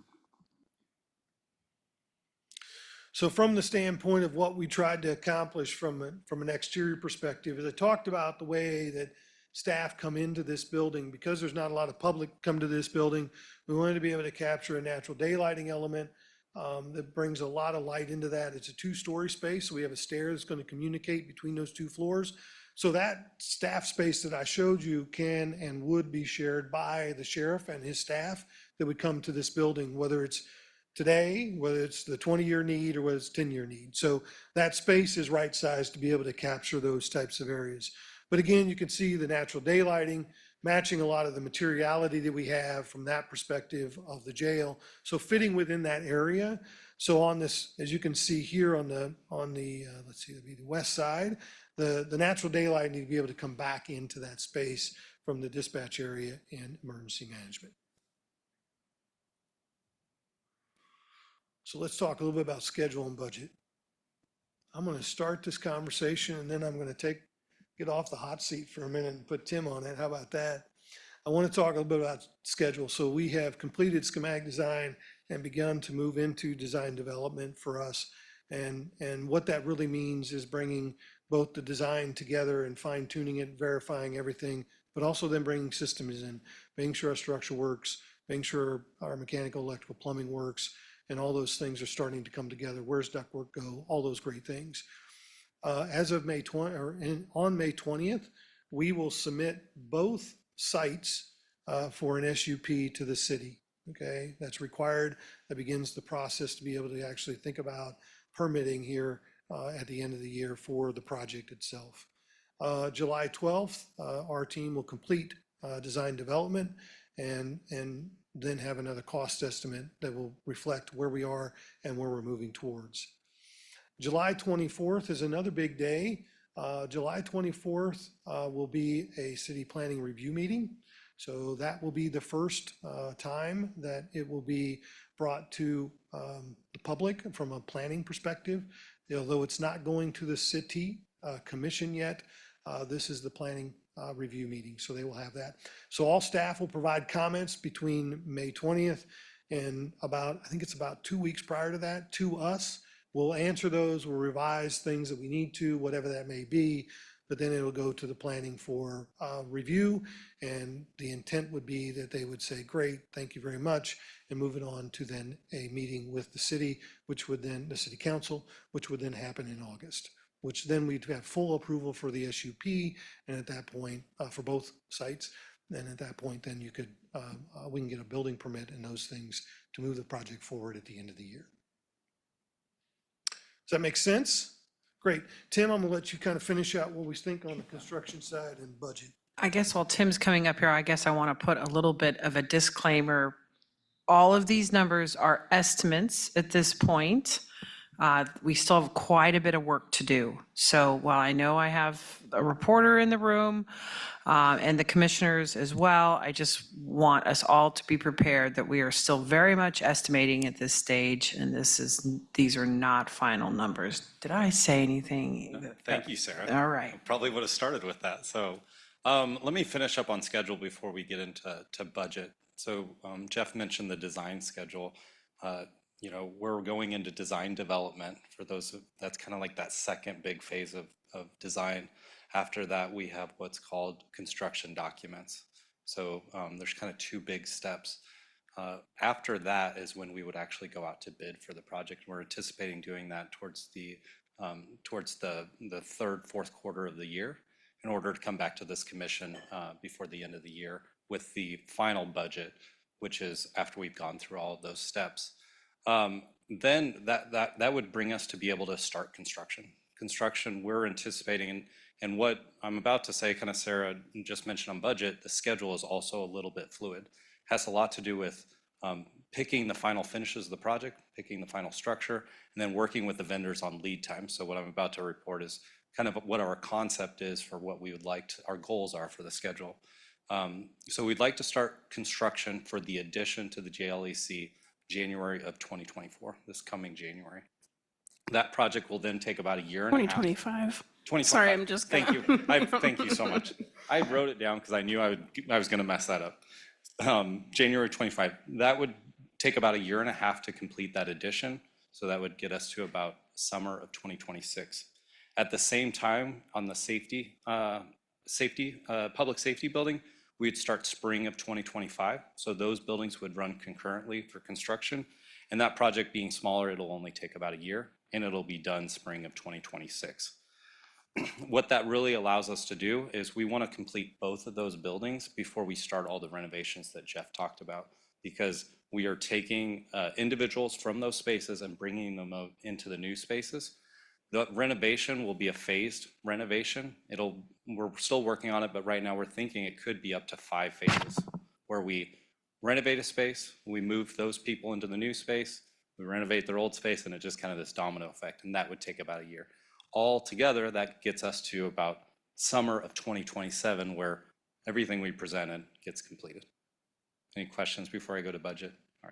So from the standpoint of what we tried to accomplish from an exterior perspective, as I talked about the way that staff come into this building, because there's not a lot of public come to this building, we wanted to be able to capture a natural daylighting element that brings a lot of light into that. It's a two-story space, so we have a stair that's going to communicate between those two floors. So that staff space that I showed you can and would be shared by the sheriff and his staff that would come to this building, whether it's today, whether it's the 20-year need or whether it's 10-year need. So that space is right-sized to be able to capture those types of areas. But again, you can see the natural daylighting matching a lot of the materiality that we have from that perspective of the jail. So fitting within that area. So on this, as you can see here on the let's see, it'll be the west side, the natural daylight need to be able to come back into that space from the dispatch area and emergency management. So let's talk a little bit about schedule and budget. I'm going to start this conversation and then I'm going to get off the hot seat for a minute and put Tim on it. How about that? I want to talk a little bit about schedule. So we have completed schematic design and begun to move into design development for us. And what that really means is bringing both the design together and fine tuning it, verifying everything, but also then bringing systems in, making sure our structure works, making sure our mechanical, electrical, plumbing works, and all those things are starting to come together. Where's ductwork go? All those great things. As of May 20, on May 20th, we will submit both sites for an SUP to the city. Okay, that's required. That begins the process to be able to actually think about permitting here at the end of the year for the project itself. July 12th, our team will complete design development and then have another cost estimate that will reflect where we are and where we're moving towards. July 24th is another big day. July 24th will be a city planning review meeting. So that will be the first time that it will be brought to the public from a planning perspective. Although it's not going to the city commission yet, this is the planning review meeting, so they will have that. So all staff will provide comments between May 20th and I think it's about 2 weeks prior to that, to us. We'll answer those, we'll revise things that we need to, whatever that may be, but then it'll go to the planning for review. And the intent would be that they would say, great, thank you very much, and move it on to then a meeting with the city, which would then, the city council, which would then happen in August, which then we'd have full approval for the SUP. And at that point, for both sites, then at that point, then you could, we can get a building permit and those things to move the project forward at the end of the year. Does that make sense? Great. Tim, I'm gonna let you kind of finish out what we think on the construction side and budget. I guess while Tim's coming up here, I guess I want to put a little bit of a disclaimer. All of these numbers are estimates at this point. We still have quite a bit of work to do. So while I know I have a reporter in the room and the commissioners as well, I just want us all to be prepared that we are still very much estimating at this stage, and these are not final numbers. Did I say anything? Thank you, Sarah. All right. I probably would have started with that. So let me finish up on schedule before we get into budget. So Jeff mentioned the design schedule. You know, we're going into design development for those, that's kind of like that second big phase of design. After that, we have what's called construction documents. So there's kind of two big steps. After that is when we would actually go out to bid for the project. We're anticipating doing that towards the third, fourth quarter of the year in order to come back to this commission before the end of the year with the final budget, which is after we've gone through all of those steps. Then that would bring us to be able to start construction. Construction, we're anticipating, and what I'm about to say, kind of Sarah just mentioned on budget, the schedule is also a little bit fluid. Has a lot to do with picking the final finishes of the project, picking the final structure, and then working with the vendors on lead time. So what I'm about to report is kind of what our concept is for what we would like to, our goals are for the schedule. So we'd like to start construction for the addition to the JLEC January of 2024, this coming January. That project will then take about a year and a half. 2025. 2025. Sorry, I'm just Thank you. Thank you so much. I wrote it down because I knew I was going to mess that up. January 25. That would take about a year and a half to complete that addition. So that would get us to about summer of 2026. At the same time, on the public safety building, we'd start spring of 2025. So those buildings would run concurrently for construction. And that project being smaller, it'll only take about a year, and it'll be done spring of 2026. What that really allows us to do is we want to complete both of those buildings before we start all the renovations that Jeff talked about, because we are taking individuals from those spaces and bringing them out into the new spaces. The renovation will be a phased renovation. We're still working on it, but right now we're thinking it could be up to 5 phases where we renovate a space, we move those people into the new space, we renovate their old space, and it's just kind of this domino effect, and that would take about a year. All together, that gets us to about summer of 2027, where everything we presented gets completed. Any questions before I go to budget? All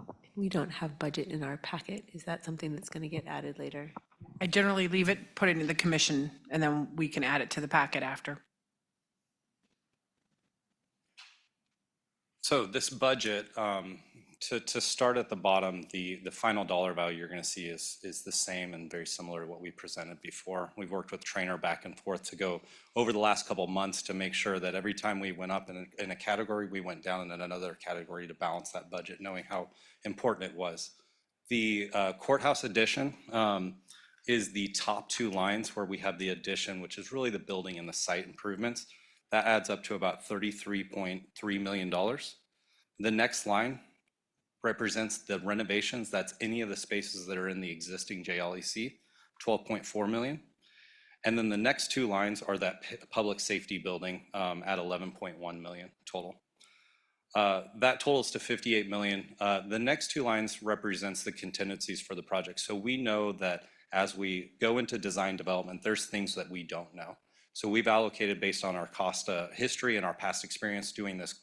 right. We don't have budget in our packet. Is that something that's going to get added later? I generally leave it, put it in the commission, and then we can add it to the packet after. So this budget, to start at the bottom, the final dollar value you're going to see is the same and very similar to what we presented before. We've worked with Trainer back and forth to go over the last couple of months to make sure that every time we went up in a category, we went down in another category to balance that budget, knowing how important it was. The courthouse addition is the top 2 lines where we have the addition, which is really the building and the site improvements. That adds up to about $33.3 million. The next line represents the renovations. That's any of the spaces that are in the existing JLEC, $12.4 million. And then the next 2 lines are that public safety building at $11.1 million total. That totals to $58 million. The next 2 lines represents the contingencies for the project. So we know that as we go into design development, there's things that we don't know. So we've allocated based on our cost history and our past experience doing this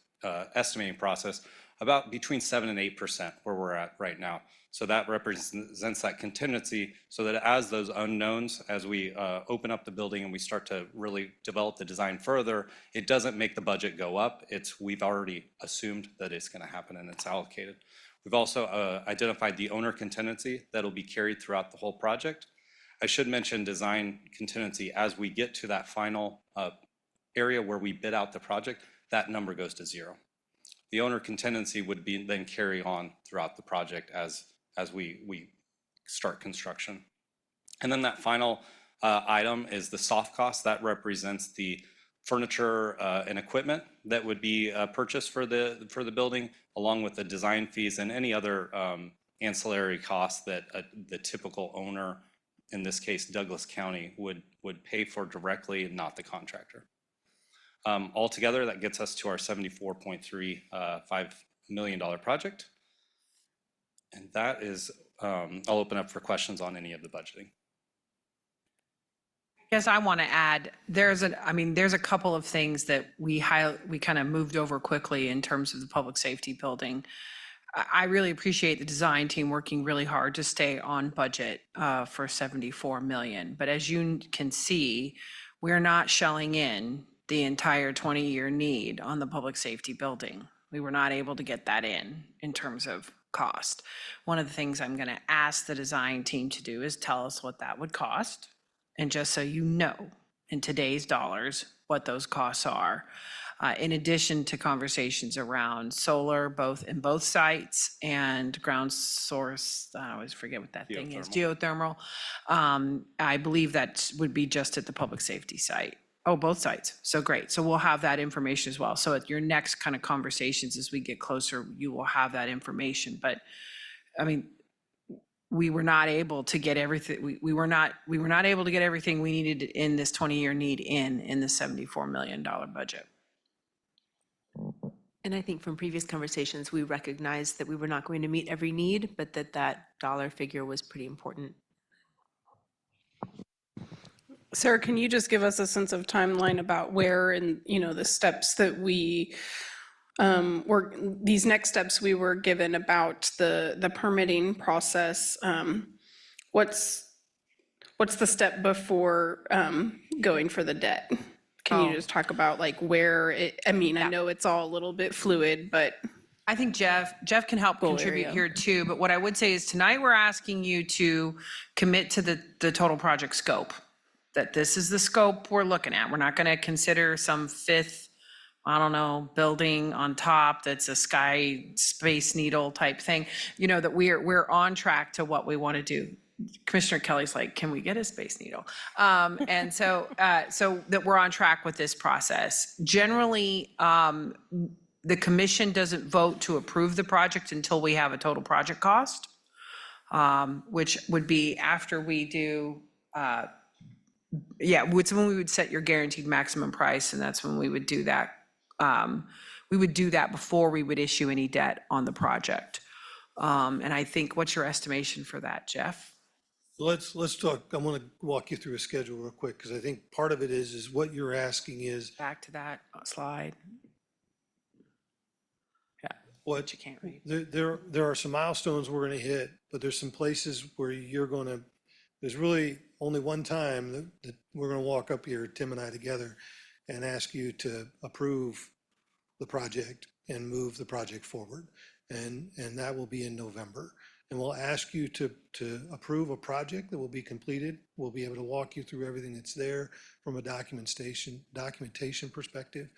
estimating process about between 7% and 8% where we're at right now. So that represents that contingency so that as those unknowns, as we open up the building and we start to really develop the design further, it doesn't make the budget go up. We've already assumed that it's going to happen and it's allocated. We've also identified the owner contingency that'll be carried throughout the whole project. I should mention design contingency as we get to that final area where we bid out the project, that number goes to 0. The owner contingency would be then carry on throughout the project as we start construction. And then that final item is the soft cost. That represents the furniture and equipment that would be purchased for the building, along with the design fees and any other ancillary costs that the typical owner, in this case Douglas County, would pay for directly and not the contractor. Altogether, that gets us to our $74.35 million project. And that is, I'll open up for questions on any of the budgeting. Yes, I want to add, there's a couple of things that we kind of moved over quickly in terms of the public safety building. I really appreciate the design team working really hard to stay on budget for $74 million. But as you can see, we're not shelling in the entire 20-year need on the public safety building. We were not able to get that in terms of cost. One of the things I'm going to ask the design team to do is tell us what that would cost. And just so you know, in today's dollars, what those costs are. In addition to conversations around solar, in both sites, and ground source, I always forget what that thing is, geothermal. I believe that would be just at the public safety site. Oh, both sites. So great. So we'll have that information as well. So at your next kind of conversations, as we get closer, you will have that information. But I mean, we were not able to get everything, we were not able to get everything we needed in this 20-year need in the $74 million budget. And I think from previous conversations, we recognized that we were not going to meet every need, but that dollar figure was pretty important. Sarah, can you just give us a sense of timeline about where and, the steps that we these next steps we were given about the permitting process? What's the step before going for the debt? Can you just talk about like where I know it's all a little bit fluid, but I think Jeff can help contribute here too, but what I would say is tonight we're asking you to commit to the total project scope, that this is the scope we're looking at. We're not going to consider some fifth, building on top that's a Space Needle type thing, that we're on track to what we want to do. Commissioner Kelly's like, can we get a Space Needle? And so that we're on track with this process. Generally, the commission doesn't vote to approve the project until we have a total project cost, which would be after we do, it's when we would set your guaranteed maximum price, and that's when we would do that. We would do that before we would issue any debt on the project. And I think, what's your estimation for that, Jeff? Let's talk. I want to walk you through a schedule real quick, because I think part of it is what you're asking is. Back to that slide. Yeah, what you can't read. There are some milestones we're going to hit, but there's some places where there's really only one time that we're going to walk up here, Tim and I together, and ask you to approve the project and move the project forward. And that will be in November. And we'll ask you to approve a project that will be completed. We'll be able to walk you through everything that's there from a documentation perspective.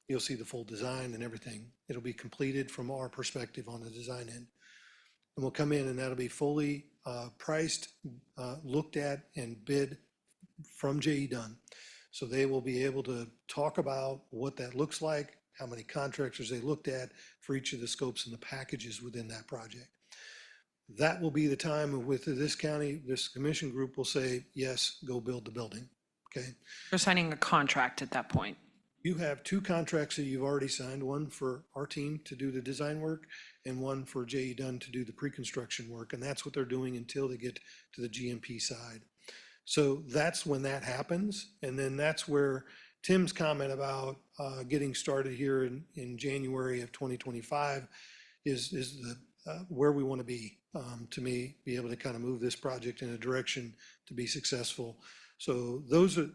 You'll see the full design and everything. It'll be completed from our perspective on the design end. And we'll come in and that'll be fully priced, looked at, and bid from J.E. Dunn. So they will be able to talk about what that looks like, how many contractors they looked at for each of the scopes and the packages within that project. That will be the time with this county, this commission group will say, yes, go build the building, okay? You're signing a contract at that point. You have two contracts that you've already signed, one for our team to do the design work and one for J.E. Dunn to do the pre-construction work, and that's what they're doing until they get to the GMP side. So that's when that happens, and then that's where Tim's comment about getting started here in January of 2025 is the where we want to be, to me, be able to kind of move this project in a direction to be successful. So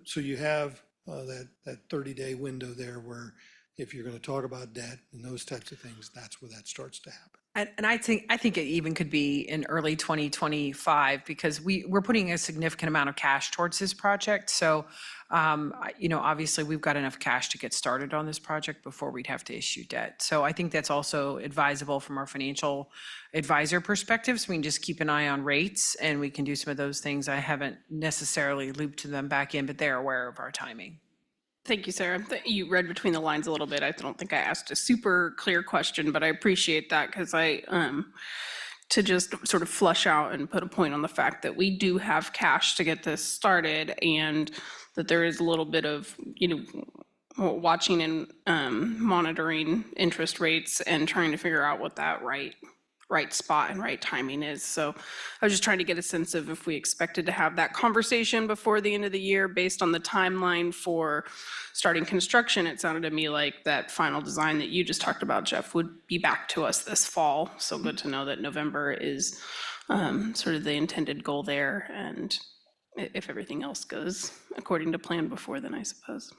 so you have that 30-day window there where if you're going to talk about debt and those types of things, that's where that starts to happen. And I think it even could be in early 2025, because we're putting a significant amount of cash towards this project. So, obviously we've got enough cash to get started on this project before we'd have to issue debt. So I think that's also advisable from our financial advisor perspective. So we can just keep an eye on rates and we can do some of those things. I haven't necessarily looped them back in, but they're aware of our timing. Thank you, Sarah. You read between the lines a little bit. I don't think I asked a super clear question, but I appreciate that, because to just sort of flush out and put a point on the fact that we do have cash to get this started, and that there is a little bit of, watching and monitoring interest rates and trying to figure out what that right spot and right timing is. So I was just trying to get a sense of if we expected to have that conversation before the end of the year based on the timeline for starting construction. It sounded to me like that final design that you just talked about, Jeff, would be back to us this fall. So good to know that November is sort of the intended goal there. And if everything else goes according to plan before then, I suppose.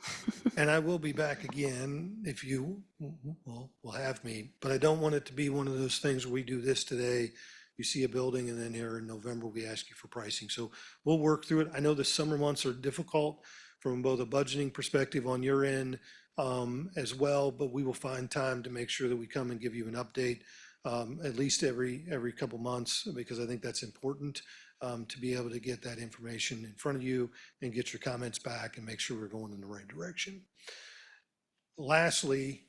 And I will be back again if you will have me, but I don't want it to be one of those things where we do this today you see a building, and then here in November, we ask you for pricing. So we'll work through it. I know the summer months are difficult from both a budgeting perspective on your end as well, but we will find time to make sure that we come and give you an update at least every couple months, because I think that's important to be able to get that information in front of you and get your comments back and make sure we're going in the right direction. Lastly,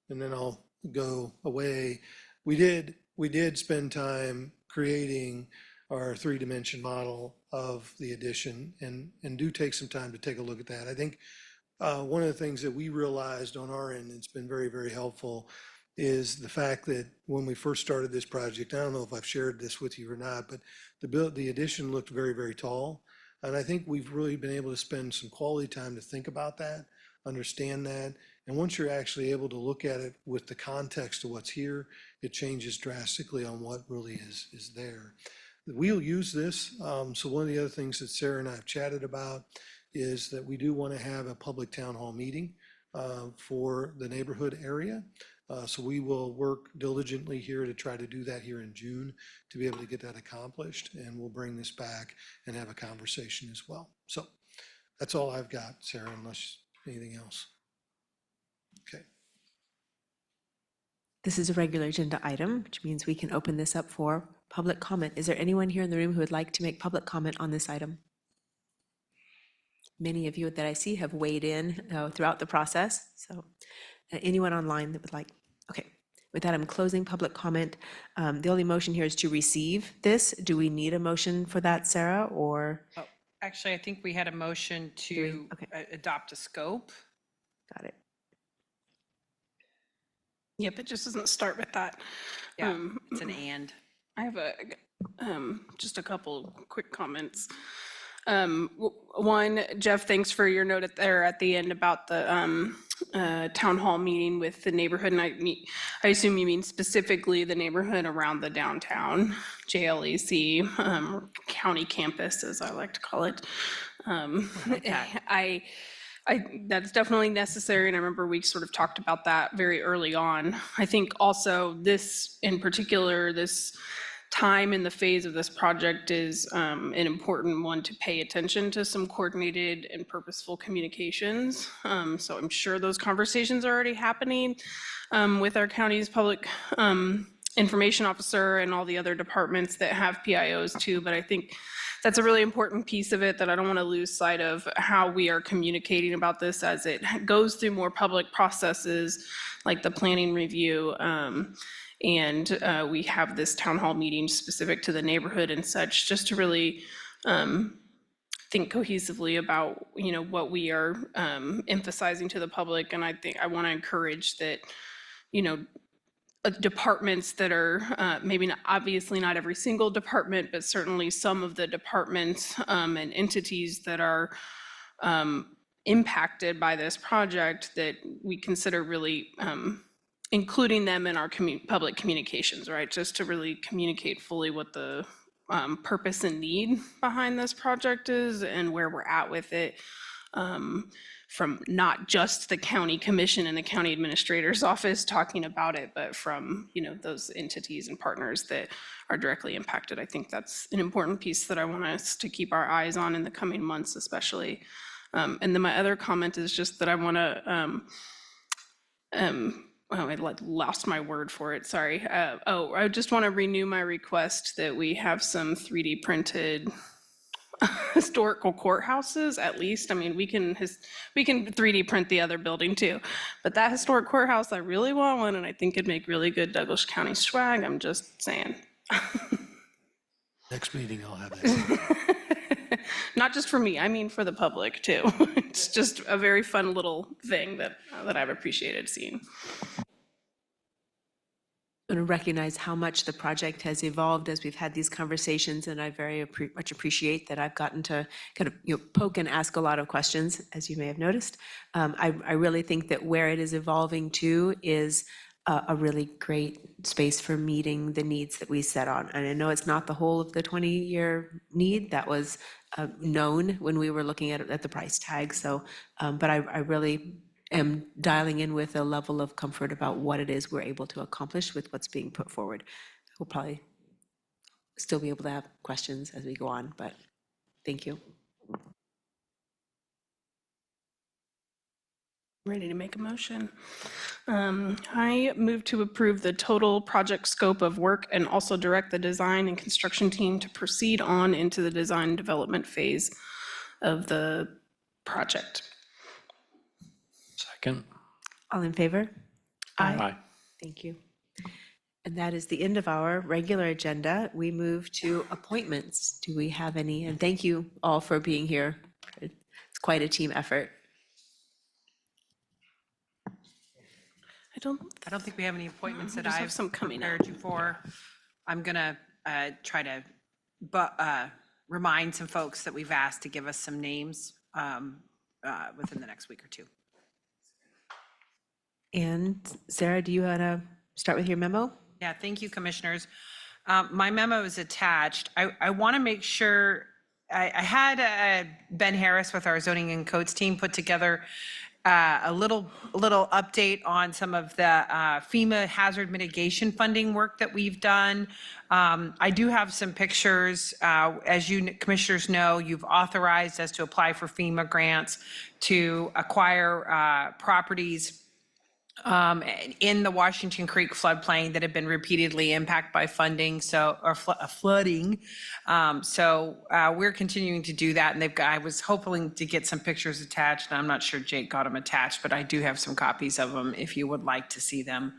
and then I'll go away, we did spend time creating our three-dimension model of the addition, and do take some time to take a look at that. I think one of the things that we realized on our end, it's been very, very helpful, is the fact that when we first started this project, I don't know if I've shared this with you or not, but the addition looked very, very tall. And I think we've really been able to spend some quality time to think about that, understand that. And once you're actually able to look at it with the context of what's here, it changes drastically on what really is there. We'll use this. So one of the other things that Sarah and I have chatted about is that we do want to have a public town hall meeting for the neighborhood area. So we will work diligently here to try to do that here in June to be able to get that accomplished. And we'll bring this back and have a conversation as well. So that's all I've got, Sarah, unless anything else. Okay. This is a regular agenda item, which means we can open this up for public comment. Is there anyone here in the room who would like to make public comment on this item? Many of you that I see have weighed in throughout the process. So anyone online that would like? Okay. With that, I'm closing public comment. The only motion here is to receive this. Do we need a motion for that, Sarah, or? Oh, actually, I think we had a motion to adopt a scope. Got it. Yep, it just doesn't start with that. Yeah, it's an and. I have just a couple quick comments. One, Jeff, thanks for your note there at the end about the town hall meeting with the neighborhood. And I assume you mean specifically the neighborhood around the downtown JLEC county campus, as I like to call it. That's definitely necessary, and I remember we sort of talked about that very early on. I think also this, in particular, this time in the phase of this project is an important one to pay attention to some coordinated and purposeful communications. So I'm sure those conversations are already happening with our county's public information officer and all the other departments that have PIOs too, but I think that's a really important piece of it that I don't want to lose sight of, how we are communicating about this as it goes through more public processes like the planning review. And we have this town hall meeting specific to the neighborhood and such, just to really think cohesively about, you know, what we are emphasizing to the public. And I think I want to encourage that, you know, departments that are maybe not, obviously not every single department, but certainly some of the departments and entities that are impacted by this project, that we consider really including them in our public communications, right? Just to really communicate fully what the purpose and need behind this project is and where we're at with it. From not just the county commission and the county administrator's office talking about it, but from, you know, those entities and partners that are directly impacted. I think that's an important piece that I want us to keep our eyes on in the coming months, especially. And then my other comment is just that I want to, I lost my word for it, sorry. I just want to renew my request that we have some 3D printed historical courthouses, at least. I mean, we can 3D print the other building too, but that historic courthouse, I really want one, and I think it'd make really good Douglas County swag. I'm just saying. Next meeting, I'll have that. Not just for me, I mean for the public too. It's just a very fun little thing that I've appreciated seeing. And recognize how much the project has evolved as we've had these conversations, and I very much appreciate that I've gotten to kind of poke and ask a lot of questions, as you may have noticed. I really think that where it is evolving to is a really great space for meeting the needs that we set on. And I know it's not the whole of the 20-year need that was known when we were looking at the price tag. So, but I really am dialing in with a level of comfort about what it is we're able to accomplish with what's being put forward. We'll probably still be able to have questions as we go on, but thank you. Ready to make a motion. I move to approve the total project scope of work and also direct the design and construction team to proceed on into the design and development phase of the project. Second. All in favor? Aye. Thank you. And that is the end of our regular agenda. We move to appointments. Do we have any? And thank you all for being here. It's quite a team effort. I don't think we have any appointments We that just have I've some coming up. prepared you for. I'm gonna try to remind some folks that we've asked to give us some names within the next week or two. And Sarah, do you want to start with your memo? Yeah, thank you, commissioners. My memo is attached. I want to make sure, I had Ben Harris with our zoning and codes team put together a little update on some of the FEMA hazard mitigation funding work that we've done. I do have some pictures. As you commissioners know, you've authorized us to apply for FEMA grants to acquire properties in the Washington Creek floodplain that have been repeatedly impacted by flooding. So we're continuing to do that. And I was hoping to get some pictures attached. And I'm not sure Jake got them attached, but I do have some copies of them if you would like to see them.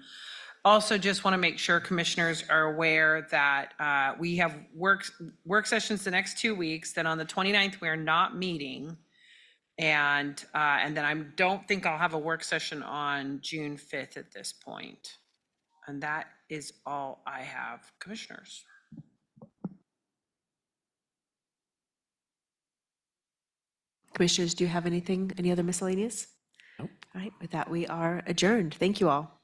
Also, just want to make sure commissioners are aware that we have work sessions the next 2 weeks. Then on the 29th, we are not meeting. And then I don't think I'll have a work session on June 5th at this point. And that is all I have, commissioners. Commissioners, do you have anything, any other miscellaneous? Nope. All right, with that, we are adjourned. Thank you all.